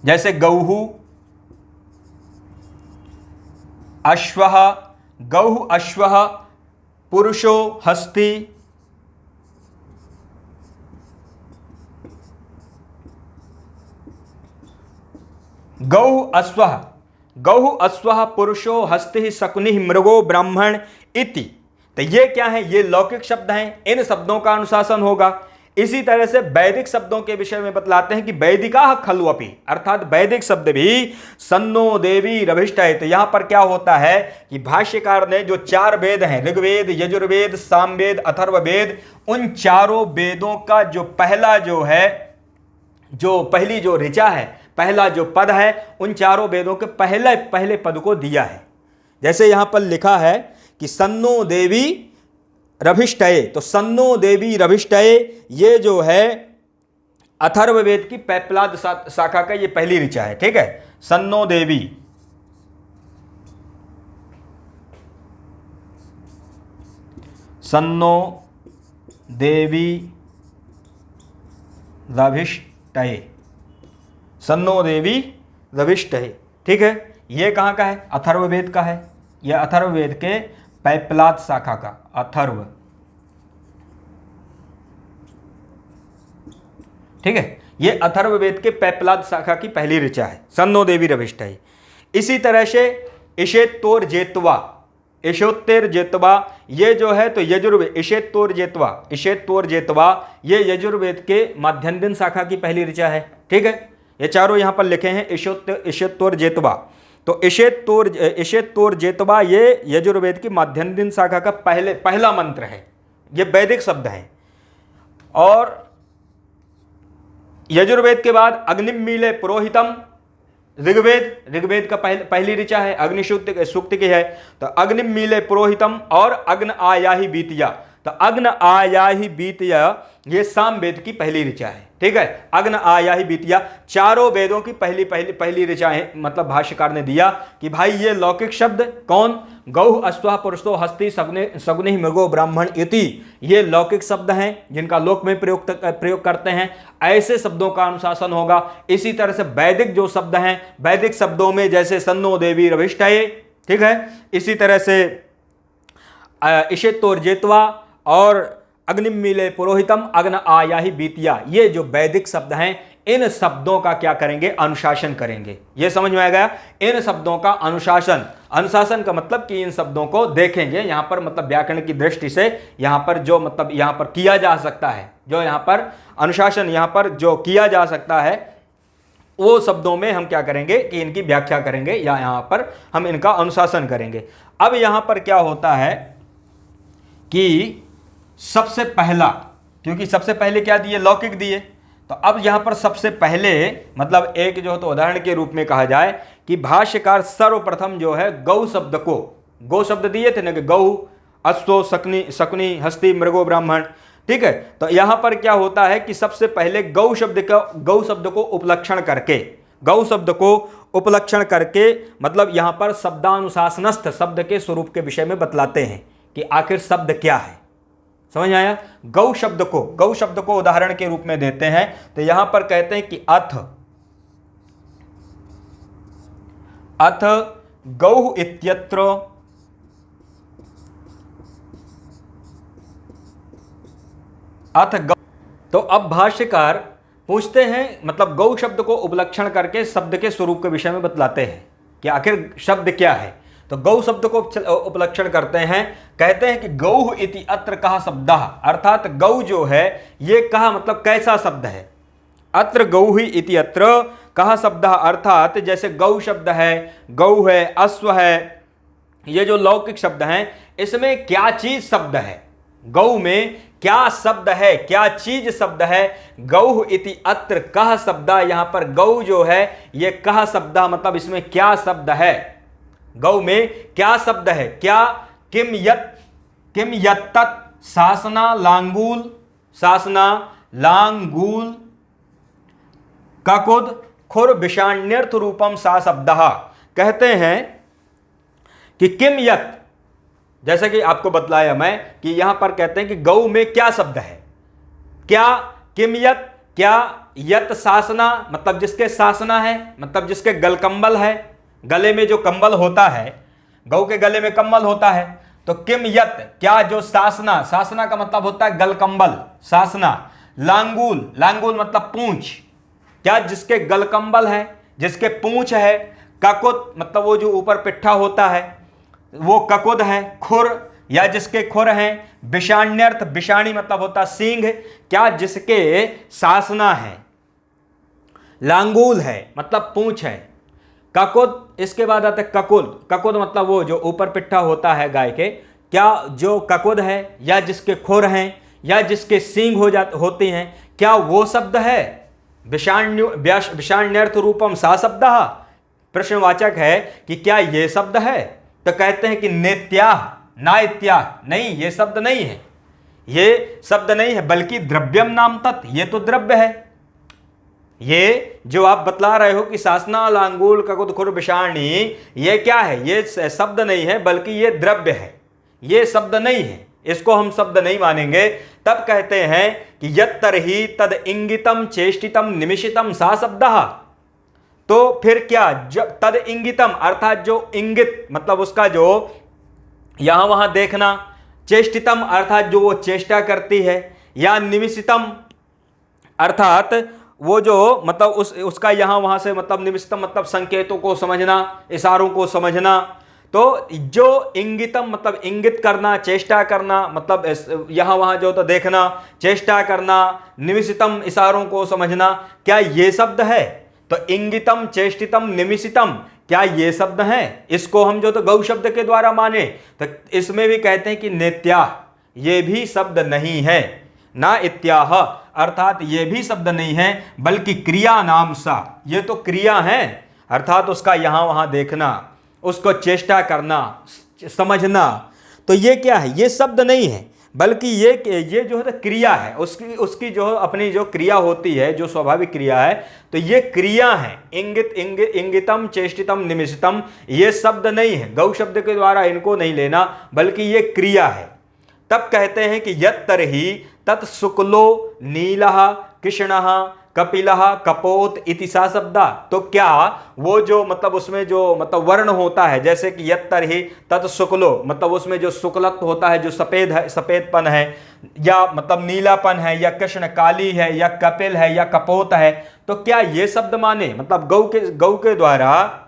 जैसे गौः अश्वः, गौः अश्वः, पुरुषो हस्ती, गौः अश्वः, गौः अश्वः पुरुषो हस्ति शकुनिः मृगो ब्राह्मण इति। तो ये क्या है, ये लौकिक शब्द हैं, इन शब्दों का अनुशासन होगा। इसी तरह से वैदिक शब्दों के विषय में बतलाते हैं कि वैदिका खलु अपि, अर्थात वैदिक शब्द भी सन्नो देवी रभिष्टय। तो यहां पर क्या होता है कि भाष्यकार ने जो चार वेद हैं, ऋग्वेद, यजुर्वेद, सामवेद, अथर्ववेद, उन चारों वेदों का जो पहला जो है, जो पहली जो ऋचा है, पहला जो पद है, उन चारों वेदों के पहले पद को दिया है। जैसे यहां पर लिखा है कि सन्नो देवी रभिष्टये, तो सन्नो देवी रभिष्टये ये जो है अथर्ववेद की पैपलाद शाखा का ये पहली ऋचा है, ठीक है। सन्नो देवी, सन्नो देवी रभिष्टये, सन्नो देवी रभिष्टये, ठीक है। ये कहाँ का है, अथर्ववेद का है। यह अथर्ववेद के पैपलाद शाखा का, अथर्व ठीक है, ये अथर्ववेद के पैपलाद शाखा की पहली ऋचा है, सन्नो देवी रविष्ठ है। इसी तरह से इशेत्तोर जेतवा, इशोत्तेर जेतवा, ये जो है तो यजुर्वेद, इशेत्तोर जेतवा ये यजुर्वेद के माध्यन्दिन शाखा की पहली ऋचा है। ठीक है, ये चारों यहां पर लिखे हैं, इशेत्तोर जेतवा। तो इशेत्तोर जेतवा ये यजुर्वेद की माध्यन्दिन शाखा का पहला मंत्र है, ये वैदिक शब्द है। और यजुर्वेद के बाद अग्निमीले पुरोहितम, ऋग्वेद का पहली ऋचा है, अग्नि सूक्त की है। तो अग्निमीले पुरोहितम और अग्न आयाहि बीतिया, तो अग्न आयाहि बीतिया ये सामवेद की पहली ऋचा है। ठीक है, अग्न आयाहि बीतिया चारों वेदों की पहली ऋचा है। मतलब भाष्यकार ने दिया कि भाई ये लौकिक शब्द कौन, गौ अश्वा पुरुषो हस्ति सगुनि मृगो ब्राह्मण इति, ये लौकिक शब्द हैं जिनका लोक में प्रयोग करते हैं, ऐसे शब्दों का अनुशासन होगा। इसी तरह से वैदिक जो शब्द हैं, वैदिक शब्दों में जैसे सन्नो देवी रविष्ठये, ठीक है, इसी तरह से इशेत्तोर जेतवा और अग्निमीले पुरोहितम अग्न आयाहि बीतिया, ये जो वैदिक शब्द हैं इन शब्दों का क्या करेंगे, अनुशासन करेंगे। ये समझ में आ गया, इन शब्दों का अनुशासन का मतलब कि इन शब्दों को देखेंगे यहां पर, मतलब व्याकरण की दृष्टि से यहां पर जो मतलब यहां पर किया जा सकता है, जो यहां पर अनुशासन यहां पर जो किया जा सकता है, वो शब्दों में हम क्या करेंगे कि इनकी व्याख्या करेंगे या यहां पर हम इनका अनुशासन करेंगे। अब यहां पर क्या होता है कि सबसे पहला, क्योंकि सबसे पहले क्या दिए, लौकिक दिए, तो अब यहां पर सबसे पहले मतलब एक जो तो उदाहरण के रूप में कहा जाए कि भाष्यकार सर्वप्रथम जो है गौ शब्द को, गौ शब्द दिए थे ना कि गौ अश्वो शकुनि हस्ति मृगो ब्राह्मण, ठीक है, तो यहां पर क्या होता है कि सबसे पहले गौ शब्द को उपलक्षण करके मतलब यहां पर शब्दानुशासनस्थ शब्द के स्वरूप के विषय में बतलाते हैं कि आखिर शब्द क्या है। समझ आया, गौ शब्द को उदाहरण के रूप में देते हैं। तो यहां पर कहते हैं कि अथ गौ इत्यत्र तो अब भाष्यकार पूछते हैं, मतलब गौ शब्द को उपलक्षण करके शब्द के स्वरूप के विषय में बतलाते हैं कि आखिर शब्द क्या है। तो गौ शब्द को उपलक्षण करते हैं, कहते हैं कि गौ इति अत्र कहा शब्द, अर्थात गौ जो है ये कहा मतलब कैसा शब्द है। अत्र गौ ही इति अत्र कहा शब्द, अर्थात जैसे गौ शब्द है, गौ है, अश्व है, ये जो लौकिक शब्द हैं इसमें क्या चीज शब्द है, गौ में क्या शब्द है, क्या चीज शब्द है। गौ इति अत्र कह शब्द, यहां पर गौ जो है ये कह शब्द, मतलब इसमें क्या शब्द है, गौ में क्या शब्द है, क्या किम यत्तत् शासना लांगूल ककुद खुर विषाण्यर्थ रूपम सा शब्द। कहते हैं कि किम यत्, जैसा कि आपको बतलाया मैं कि यहां पर कहते हैं कि गौ में क्या शब्द है, क्या किम यत्, क्या यत शासना मतलब जिसके शासना है, मतलब जिसके गलकंबल है, गले में जो कंबल होता है, गौ के गले में कंबल होता है। तो किम यत क्या जो शासना का मतलब होता है गलकंबल, शासना। लांगूल मतलब पूंछ, क्या जिसके गलकंबल है, जिसके पूंछ है। ककुद मतलब वो जो ऊपर पिट्ठा होता है वो ककुद है। खुर या जिसके खुर हैं। विषाण्यर्थ, विषाणी मतलब होता सींग, क्या जिसके शासना है। लांगूल है मतलब पूंछ है। ककुद, इसके बाद आता है ककुद मतलब वो जो ऊपर पिट्ठा होता है गाय के, क्या जो ककुद है या जिसके खुर हैं या जिसके सींग होती हैं, क्या वो शब्द है। विषाण्यर्थ रूपम सा शब्द, प्रश्नवाचक है कि क्या ये शब्द है। तो कहते हैं कि नाइत्याह, नहीं ये शब्द नहीं है, ये शब्द नहीं है, बल्कि द्रव्यम नाम तत्, ये तो द्रव्य है। ये जो आप बतला रहे हो कि शासना लांगूल ककुद खुर विषाणी, ये क्या है, ये शब्द नहीं है बल्कि ये द्रव्य है, ये शब्द नहीं है, इसको हम शब्द नहीं मानेंगे। तब कहते हैं कि यत्तर्हि तद इंगितम चेष्टितम निमिषितम सा शब्द। तो फिर क्या, जब तद इंगितम अर्थात जो इंगित मतलब उसका जो यहां वहां देखना, चेष्टितम अर्थात जो वो चेष्टा करती है, या निमिषितम अर्थात वो जो मतलब उसका यहाँ वहाँ से मतलब निमित्तम मतलब संकेतों को समझना, इशारों को समझना। तो जो इंगितम मतलब इंगित करना, चेष्टा करना, मतलब यहाँ वहाँ जो तो देखना, चेष्टा करना, निमिषितम इशारों को समझना, क्या ये शब्द है? तो इंगितम, चेष्टितम, निमिषितम, क्या ये शब्द हैं? इसको हम जो तो गौ शब्द के द्वारा माने तो इसमें भी कहते हैं कि नेत्या, ये भी शब्द नहीं है। ना इत्याह अर्थात ये भी शब्द नहीं है, बल्कि क्रिया नाम सा, ये तो क्रिया है, अर्थात उसका यहाँ वहाँ देखना, उसको चेष्टा करना, समझना। तो ये क्या है? ये शब्द नहीं है, बल्कि ये जो है क्रिया है, उसकी जो अपनी जो क्रिया होती है, जो स्वाभाविक क्रिया है, तो ये क्रिया है। इंगितम, चेष्टितम, निमिषितम, ये शब्द नहीं है, गौ शब्द के द्वारा इनको नहीं लेना, बल्कि ये क्रिया है। तब कहते हैं कि यत्तर्हि तत् शुक्लो नीलः कृष्णः कपिलः कपोत इति सा शब्दा। तो क्या वो जो मतलब उसमें जो मतलब वर्ण होता है, जैसे कि यत्तर्हि तत् शुक्लो मतलब उसमें जो शुक्लत्व होता है, जो सफेद है, सफेदपन है, या मतलब नीलापन है, या कृष्ण काली है, या कपिल है, या कपोत है, तो क्या ये शब्द माने? मतलब गौ के द्वारा,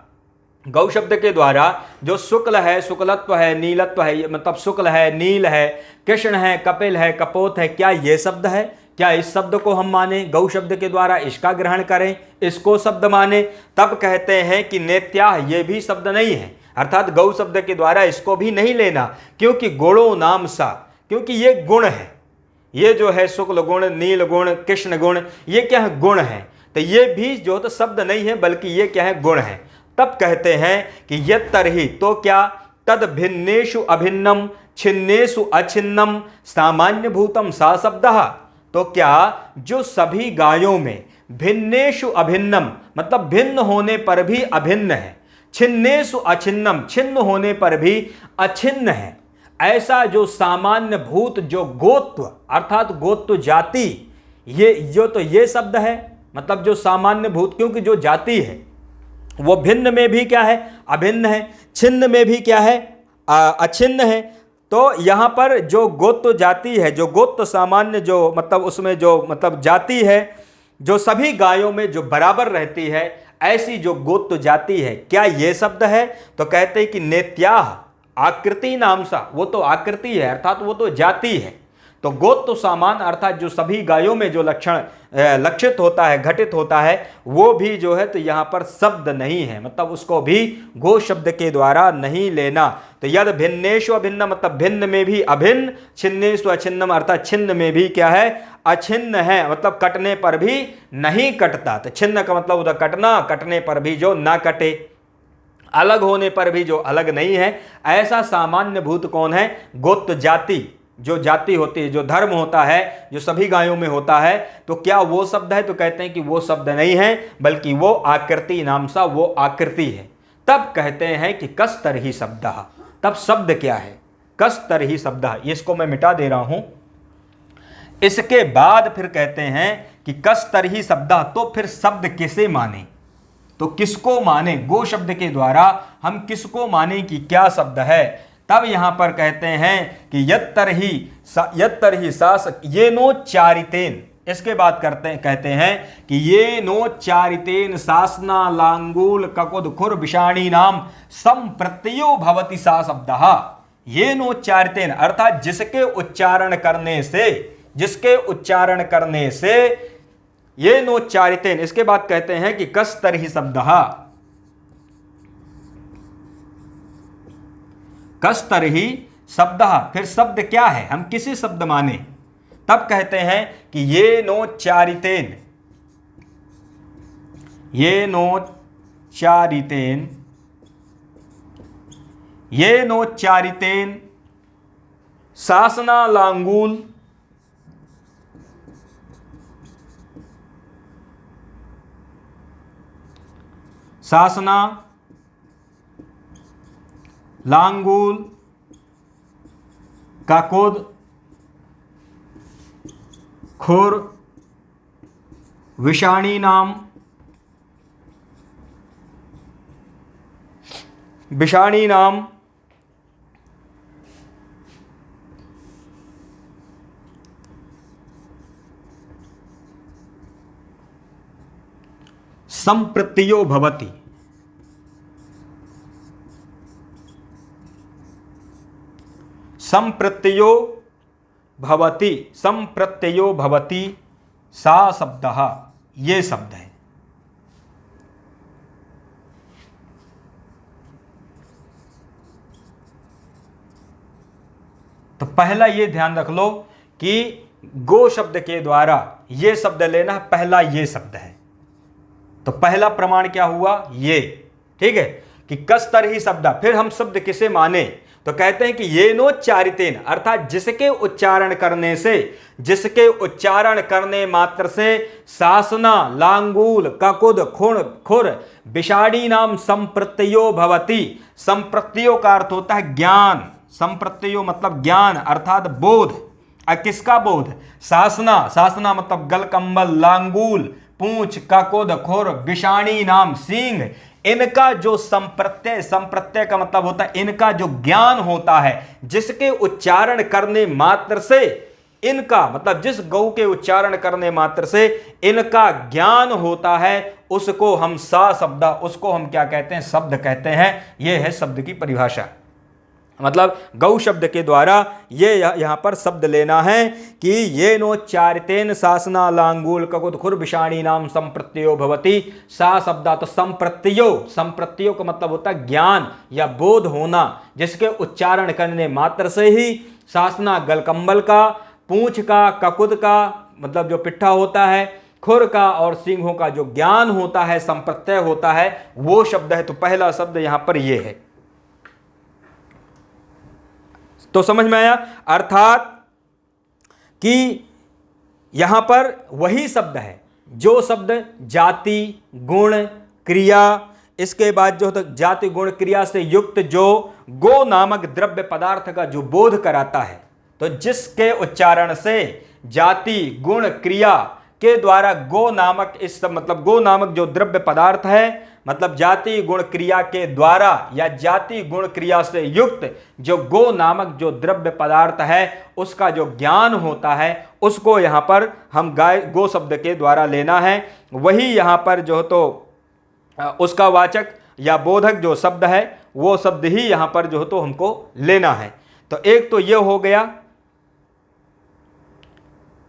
गौ शब्द के द्वारा जो शुक्ल है, शुक्लत्व है, नीलत्व है, मतलब शुक्ल है, नील है, कृष्ण है, कपिल है, कपोत है, क्या ये शब्द है? क्या इस शब्द को हम माने, गौ शब्द के द्वारा इसका ग्रहण करें, इसको शब्द माने? तब कहते हैं कि नेत्याह, ये भी शब्द नहीं है, अर्थात गौ शब्द के द्वारा इसको भी नहीं लेना, क्योंकि गुणों नाम सा, क्योंकि ये गुण है, ये जो है शुक्ल गुण, नील गुण, कृष्ण गुण, ये क्या है? गुण है। तो ये भी जो तो शब्द नहीं है, बल्कि ये क्या है? गुण है। तब कहते हैं कि यत्तर्हि, तो क्या तद भिन्नेषु अभिन्नम छिन्नेषु अछिन्नम सामान्य भूतम सा शब्दः। तो क्या जो सभी गायों में भिन्नेषु अभिन्नम मतलब भिन्न होने पर भी अभिन्न है, छिन्नेषु अछिन्नम छिन्न होने पर भी अछिन्न है, ऐसा जो सामान्य भूत, जो गोत्व अर्थात गोत्व जाति, ये जो तो ये शब्द है, मतलब जो सामान्य भूत, क्योंकि जो जाति है वो भिन्न में भी क्या है? अभिन्न है, छिन्न में भी क्या है? अछिन्न है। तो यहाँ पर जो गोत्व जाति है, जो गोत्व सामान्य जो मतलब उसमें जो मतलब जाति है, जो सभी गायों में जो बराबर रहती है, ऐसी जो गोत्व जाति है, क्या ये शब्द है? तो कहते हैं कि नेत्याह आकृति नाम सा, वो तो आकृति है, अर्थात वो तो जाति है। तो गोत्व सामान अर्थात जो सभी गायों में जो लक्षण लक्षित होता है, घटित होता है, वो भी जो है तो यहाँ पर शब्द नहीं है, मतलब उसको भी गो शब्द के द्वारा नहीं लेना। तो यद भिन्नेषु अभिन्न मतलब भिन्न में भी अभिन्न, छिन्नेषु अछिन्नम अर्थात छिन्न में भी क्या है? अछिन्न है, मतलब कटने पर भी नहीं कटता। तो छिन्न का मतलब उधर कटना, कटने पर भी जो ना कटे, अलग होने पर भी जो अलग नहीं है, ऐसा सामान्य भूत कौन है? गोत्र जाति, जो जाति होती है, जो धर्म होता है, जो सभी गायों में होता है, तो क्या वो शब्द है? तो कहते हैं कि वो शब्द नहीं है, बल्कि वो आकृति नाम सा वो आकृति है। तब कहते हैं कि कस्तर्हि शब्दः। तब शब्द क्या है? कस्तर्हि शब्दः, इसको मैं मिटा दे रहा हूं। इसके बाद फिर कहते हैं कि कस्तर्हि शब्दः, तो फिर शब्द किसे माने? तो किसको माने? गो शब्द के द्वारा हम किसको माने कि क्या शब्द है? तब यहां पर कहते हैं कि यत्तर्हि सास ये नो चारितेन। इसके बाद कहते हैं कि ये नो चारितेन सासना लांगूल ककुद खुर विषाणी नाम संप्रत्ययो भवति सा शब्दः। ये नो चारितेन अर्थात जिसके उच्चारण करने से ये नोच्चारितेन। इसके बाद कहते हैं कि कस्तर्हि शब्दः, कस्तर्हि शब्दः, फिर शब्द क्या है? हम किसी शब्द माने? तब कहते हैं कि ये नोच्चारितेन, ये नोच्चारितेन, ये नोच्चारितेन सासना लांगूल सासना लांगूल काकोद खुर विषाणी नाम संप्रत्ययो भवति, संप्रत्ययो भवति, संप्रत्ययो भवति सा शब्दः, ये शब्द है। तो पहला ये ध्यान रख लो कि गो शब्द के द्वारा ये शब्द लेना, पहला ये शब्द है। तो पहला प्रमाण क्या हुआ, ये, ठीक है, कि कस तरही शब्द। फिर हम शब्द किसे माने, तो कहते हैं कि ये नोच्चारितेन, अर्थात जिसके उच्चारण करने से, जिसके उच्चारण करने मात्र से सासना, लांगूल, ककुद, खुर, विषाणी नाम संप्रत्ययो भवति। संप्रत्ययो का अर्थ होता है ज्ञान, संप्रत्ययो मतलब ज्ञान अर्थात बोध। किसका बोध, सासना, सासना मतलब गलकंबल, लांगूल, पूंछ, ककुद, खुर, विषाणी नाम सींग, इनका जो संप्रत्यय, संप्रत्यय का मतलब होता है इनका जो ज्ञान होता है, जिसके उच्चारण करने मात्र से इनका मतलब जिस गौ के उच्चारण करने मात्र से इनका ज्ञान होता है, उसको हम सा शब्द, उसको हम क्या कहते हैं, शब्द कहते हैं। यह है शब्द की परिभाषा। मतलब गौ शब्द के द्वारा ये यहां पर शब्द लेना है कि ये नोच्चारितेन सासना, लांगूल, ककुद, खुर, विषाणी नाम संप्रत्ययो भवति सा शब्द। तो संप्रत्ययो, संप्रत्ययो का मतलब होता है ज्ञान या बोध होना, जिसके उच्चारण करने मात्र से ही सासना, गलकंबल का, पूंछ का, ककुद का मतलब जो पिट्ठा होता है, खुर का और सिंहों का जो ज्ञान होता है, संप्रत्यय होता है, वो शब्द है। तो पहला शब्द यहां पर ये है। तो समझ में आया, अर्थात कि यहां पर वही शब्द है जो शब्द जाति, गुण, क्रिया, इसके बाद जो होता जाति, गुण, क्रिया से युक्त जो गो नामक द्रव्य पदार्थ का जो बोध कराता है। तो जिसके उच्चारण से जाति, गुण, क्रिया के द्वारा गो नामक इस मतलब गो नामक जो द्रव्य पदार्थ है, मतलब जाति, गुण, क्रिया के द्वारा या जाति, गुण, क्रिया से युक्त जो गो नामक जो द्रव्य पदार्थ है उसका जो ज्ञान होता है, उसको यहां पर हम गाय गो शब्द के द्वारा लेना है। वही यहां पर जो तो उसका वाचक या बोधक जो शब्द है वो शब्द ही यहां पर जो तो हमको लेना है। तो एक तो ये हो गया,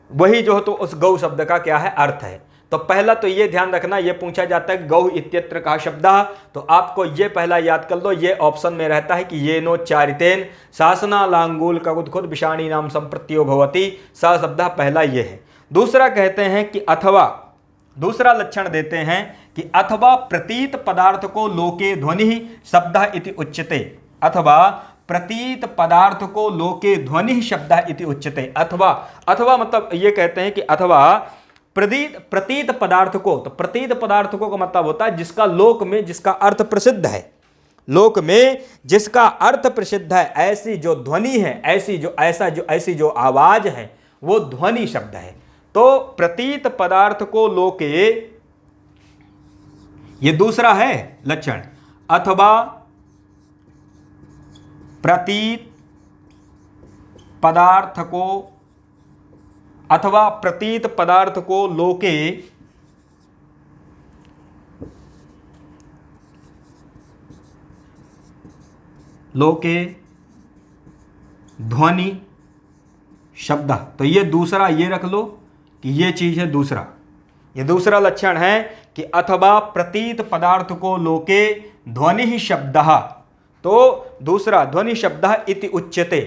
वही जो तो उस गौ शब्द का क्या है, अर्थ है। तो पहला तो ये ध्यान रखना, ये पूछा जाता है गौ इत्यत्र का शब्द, तो आपको ये पहला याद कर लो, ये ऑप्शन में रहता है कि ये नोच्चारितेन सासना, लांगूल, ककुद, खुर, विषाणी नाम संप्रत्ययो भवति सा शब्द, पहला ये है। दूसरा कहते हैं कि अथवा, दूसरा लक्षण देते हैं कि अथवा प्रतीत पदार्थ को लोके ध्वनि शब्द इति उच्यते, अथवा प्रतीत पदार्थ को लोके ध्वनि शब्द इति उच्यते। अथवा, अथवा मतलब ये कहते हैं कि अथवा प्रतीत पदार्थ को, तो प्रतीत पदार्थ को का मतलब होता है जिसका लोक में जिसका अर्थ प्रसिद्ध है, लोक में जिसका अर्थ प्रसिद्ध है, ऐसी जो ध्वनि है, ऐसी जो आवाज है वो ध्वनि शब्द है। तो प्रतीत पदार्थ को लोके, ये दूसरा है लक्षण, अथवा प्रतीत पदार्थ को, अथवा प्रतीत पदार्थ को लोके ध्वनि शब्द। तो ये दूसरा, ये रख लो कि ये चीज है दूसरा, ये दूसरा लक्षण है कि अथवा प्रतीत पदार्थ को लोके ध्वनि शब्द। तो दूसरा ध्वनि शब्द इति उच्यते,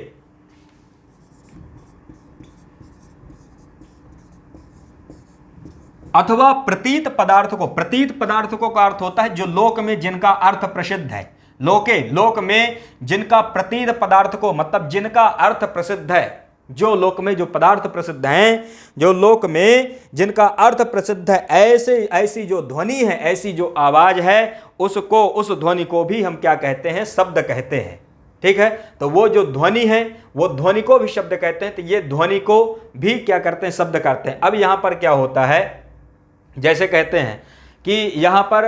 अथवा प्रतीत पदार्थ को, प्रतीत पदार्थ को का अर्थ होता है जो लोक में जिनका अर्थ प्रसिद्ध है, लोके लोक में जिनका प्रतीत पदार्थ को मतलब जिनका अर्थ प्रसिद्ध है, जो लोक में जो पदार्थ प्रसिद्ध हैं, जो लोक में जिनका अर्थ प्रसिद्ध है, ऐसी जो ध्वनि है, ऐसी जो आवाज है, उसको, उस ध्वनि को भी हम क्या कहते हैं, शब्द कहते हैं। ठीक है, तो वो जो ध्वनि है वो ध्वनि को भी शब्द कहते हैं। तो ये ध्वनि को भी क्या करते हैं, शब्द करते हैं। अब यहां पर क्या होता है, जैसे कहते हैं कि यहां पर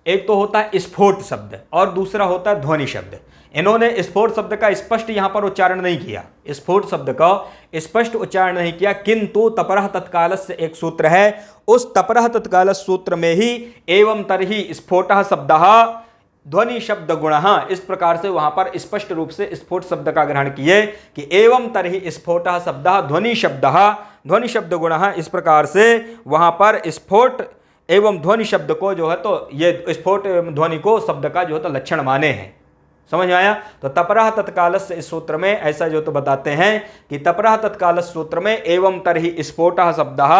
एक तो होता है स्फोट शब्द और दूसरा होता है ध्वनि शब्द। इन्होंने स्फोट शब्द का स्पष्ट यहां पर उच्चारण नहीं किया, स्फोट शब्द का स्पष्ट उच्चारण नहीं किया, किंतु तपरः तत्काल से एक सूत्र है, उस तपरः तत्काल सूत्र में ही एवं तरहि स्फोटः शब्दः ध्वनि शब्द गुणः, इस प्रकार से वहां पर स्पष्ट रूप से स्फोट शब्द का ग्रहण किए कि एवं तरहि स्फोटः शब्दः ध्वनि शब्दः, ध्वनि शब्द गुणः, इस प्रकार से वहां पर स्फोट एवं ध्वनि शब्द को जो है तो ये स्फोट एवं ध्वनि को शब्द का जो है तो लक्षण माने हैं। समझ में आया? तो तपरः तत्काल से इस सूत्र में ऐसा जो तो बताते हैं कि तपरः तत्काल सूत्र में एवं तरहि स्फोटः शब्दः,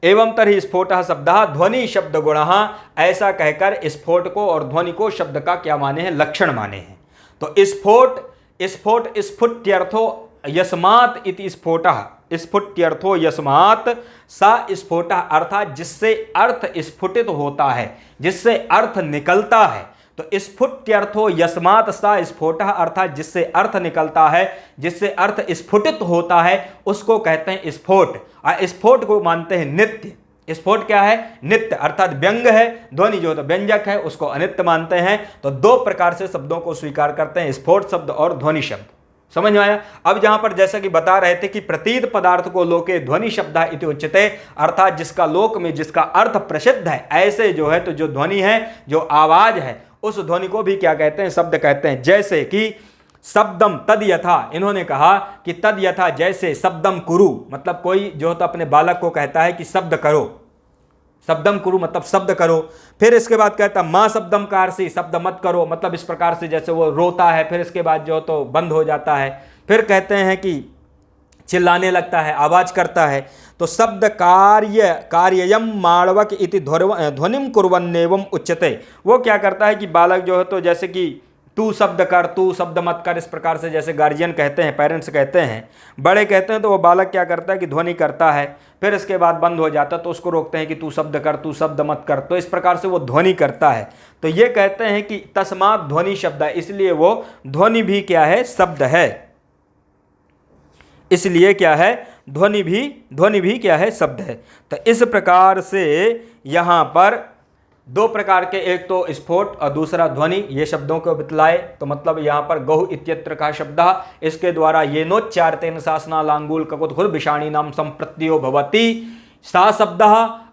एवं तरहि स्फोटः शब्दः ध्वनि शब्द गुणः, ऐसा कहकर स्फोट को और ध्वनि को शब्द का क्या माने हैं? लक्षण माने हैं। तो स्फोट, स्फोट स्फुट्यर्थो यस्मात् इति स्फोटः, स्फुट्यर्थो यस्मात् सा स्फोटः, अर्थात जिससे अर्थ स्फुटित होता है, जिससे अर्थ निकलता है। तो स्फुट्यर्थो यस्मात् सा स्फोटः, अर्थात जिससे अर्थ निकलता है, जिससे अर्थ स्फुटित होता है, उसको कहते हैं स्फोट। और स्फोट को मानते हैं नित्य। स्फोट क्या है? नित्य, अर्थात व्यंग है, ध्वनि जो तो व्यंजक है उसको अनित्य मानते हैं। तो दो प्रकार से शब्दों को स्वीकार करते हैं, स्फोट शब्द और ध्वनि शब्द। समझ में आया? अब जहां पर जैसा कि बता रहे थे कि प्रतीत पदार्थ को लोके ध्वनि शब्द इति उच्यते, अर्थात जिसका लोक में जिसका अर्थ प्रसिद्ध है, ऐसे जो है तो जो ध्वनि है, जो आवाज है, उस ध्वनि को भी क्या कहते हैं? शब्द कहते हैं। जैसे कि शब्दम तद यथा, इन्होंने कहा कि तद यथा जैसे शब्दम कुरु, मतलब कोई जो तो अपने बालक को कहता है कि शब्द करो, शब्दम कुरु मतलब शब्द करो। फिर इसके बाद कहता माँ शब्दम कारसी, शब्द मत करो, मतलब इस प्रकार से जैसे वो रोता है फिर इसके बाद जो तो बंद हो जाता है। फिर कहते हैं कि चिल्लाने लगता है, आवाज करता है। तो शब्द कार्ययम माणवक इति ध्वनिम कुर्वन्नेवम उच्यते, वो क्या करता है कि बालक जो है तो जैसे कि तू शब्द कर, तू शब्द मत कर, इस प्रकार से जैसे गार्जियन कहते हैं, पेरेंट्स कहते हैं, बड़े कहते हैं, तो वो बालक क्या करता है कि ध्वनि करता है, फिर इसके बाद बंद हो जाता है तो उसको रोकते हैं कि तू शब्द कर, तू शब्द मत कर। तो इस प्रकार से वो ध्वनि करता है। तो ये कहते हैं कि तस्मात् ध्वनि शब्द है, इसलिए वो ध्वनि भी क्या है? शब्द है। इसलिए क्या है? ध्वनि भी क्या है? शब्द है। तो इस प्रकार से यहां पर दो प्रकार के, एक तो स्फोट और दूसरा ध्वनि, ये शब्दों को बतलाए। तो मतलब यहाँ पर गहु इत्यत्र का शब्द, इसके द्वारा ये नोच्चारतेन शासना लांगूल ककुतहुर विषाणी नाम संप्रत्यो भवति सा शब्द,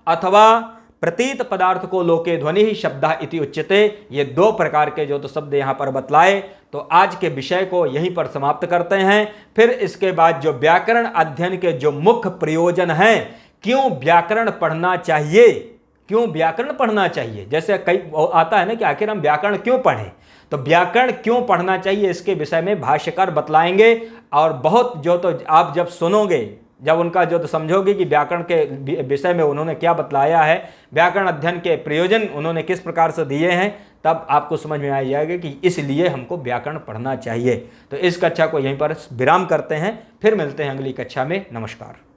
अथवा प्रतीत पदार्थ को लोके ध्वनि ही शब्द इति उच्यते। ये दो प्रकार के जो तो शब्द यहाँ पर बतलाए। तो आज के विषय को यहीं पर समाप्त करते हैं। फिर इसके बाद जो व्याकरण अध्ययन के जो मुख्य प्रयोजन हैं, क्यों व्याकरण पढ़ना चाहिए, क्यों व्याकरण पढ़ना चाहिए, जैसे कई आता है ना कि आखिर हम व्याकरण क्यों पढ़ें, तो व्याकरण क्यों पढ़ना चाहिए इसके विषय में भाष्यकार बतलाएंगे। और बहुत जो तो आप जब सुनोगे, जब उनका जो तो समझोगे कि व्याकरण के विषय में उन्होंने क्या बतलाया है, व्याकरण अध्ययन के प्रयोजन उन्होंने किस प्रकार से दिए हैं, तब आपको समझ में आ जाएगा कि इसलिए हमको व्याकरण पढ़ना चाहिए। तो इस कक्षा को यहीं पर विराम करते हैं, फिर मिलते हैं अगली कक्षा में। नमस्कार।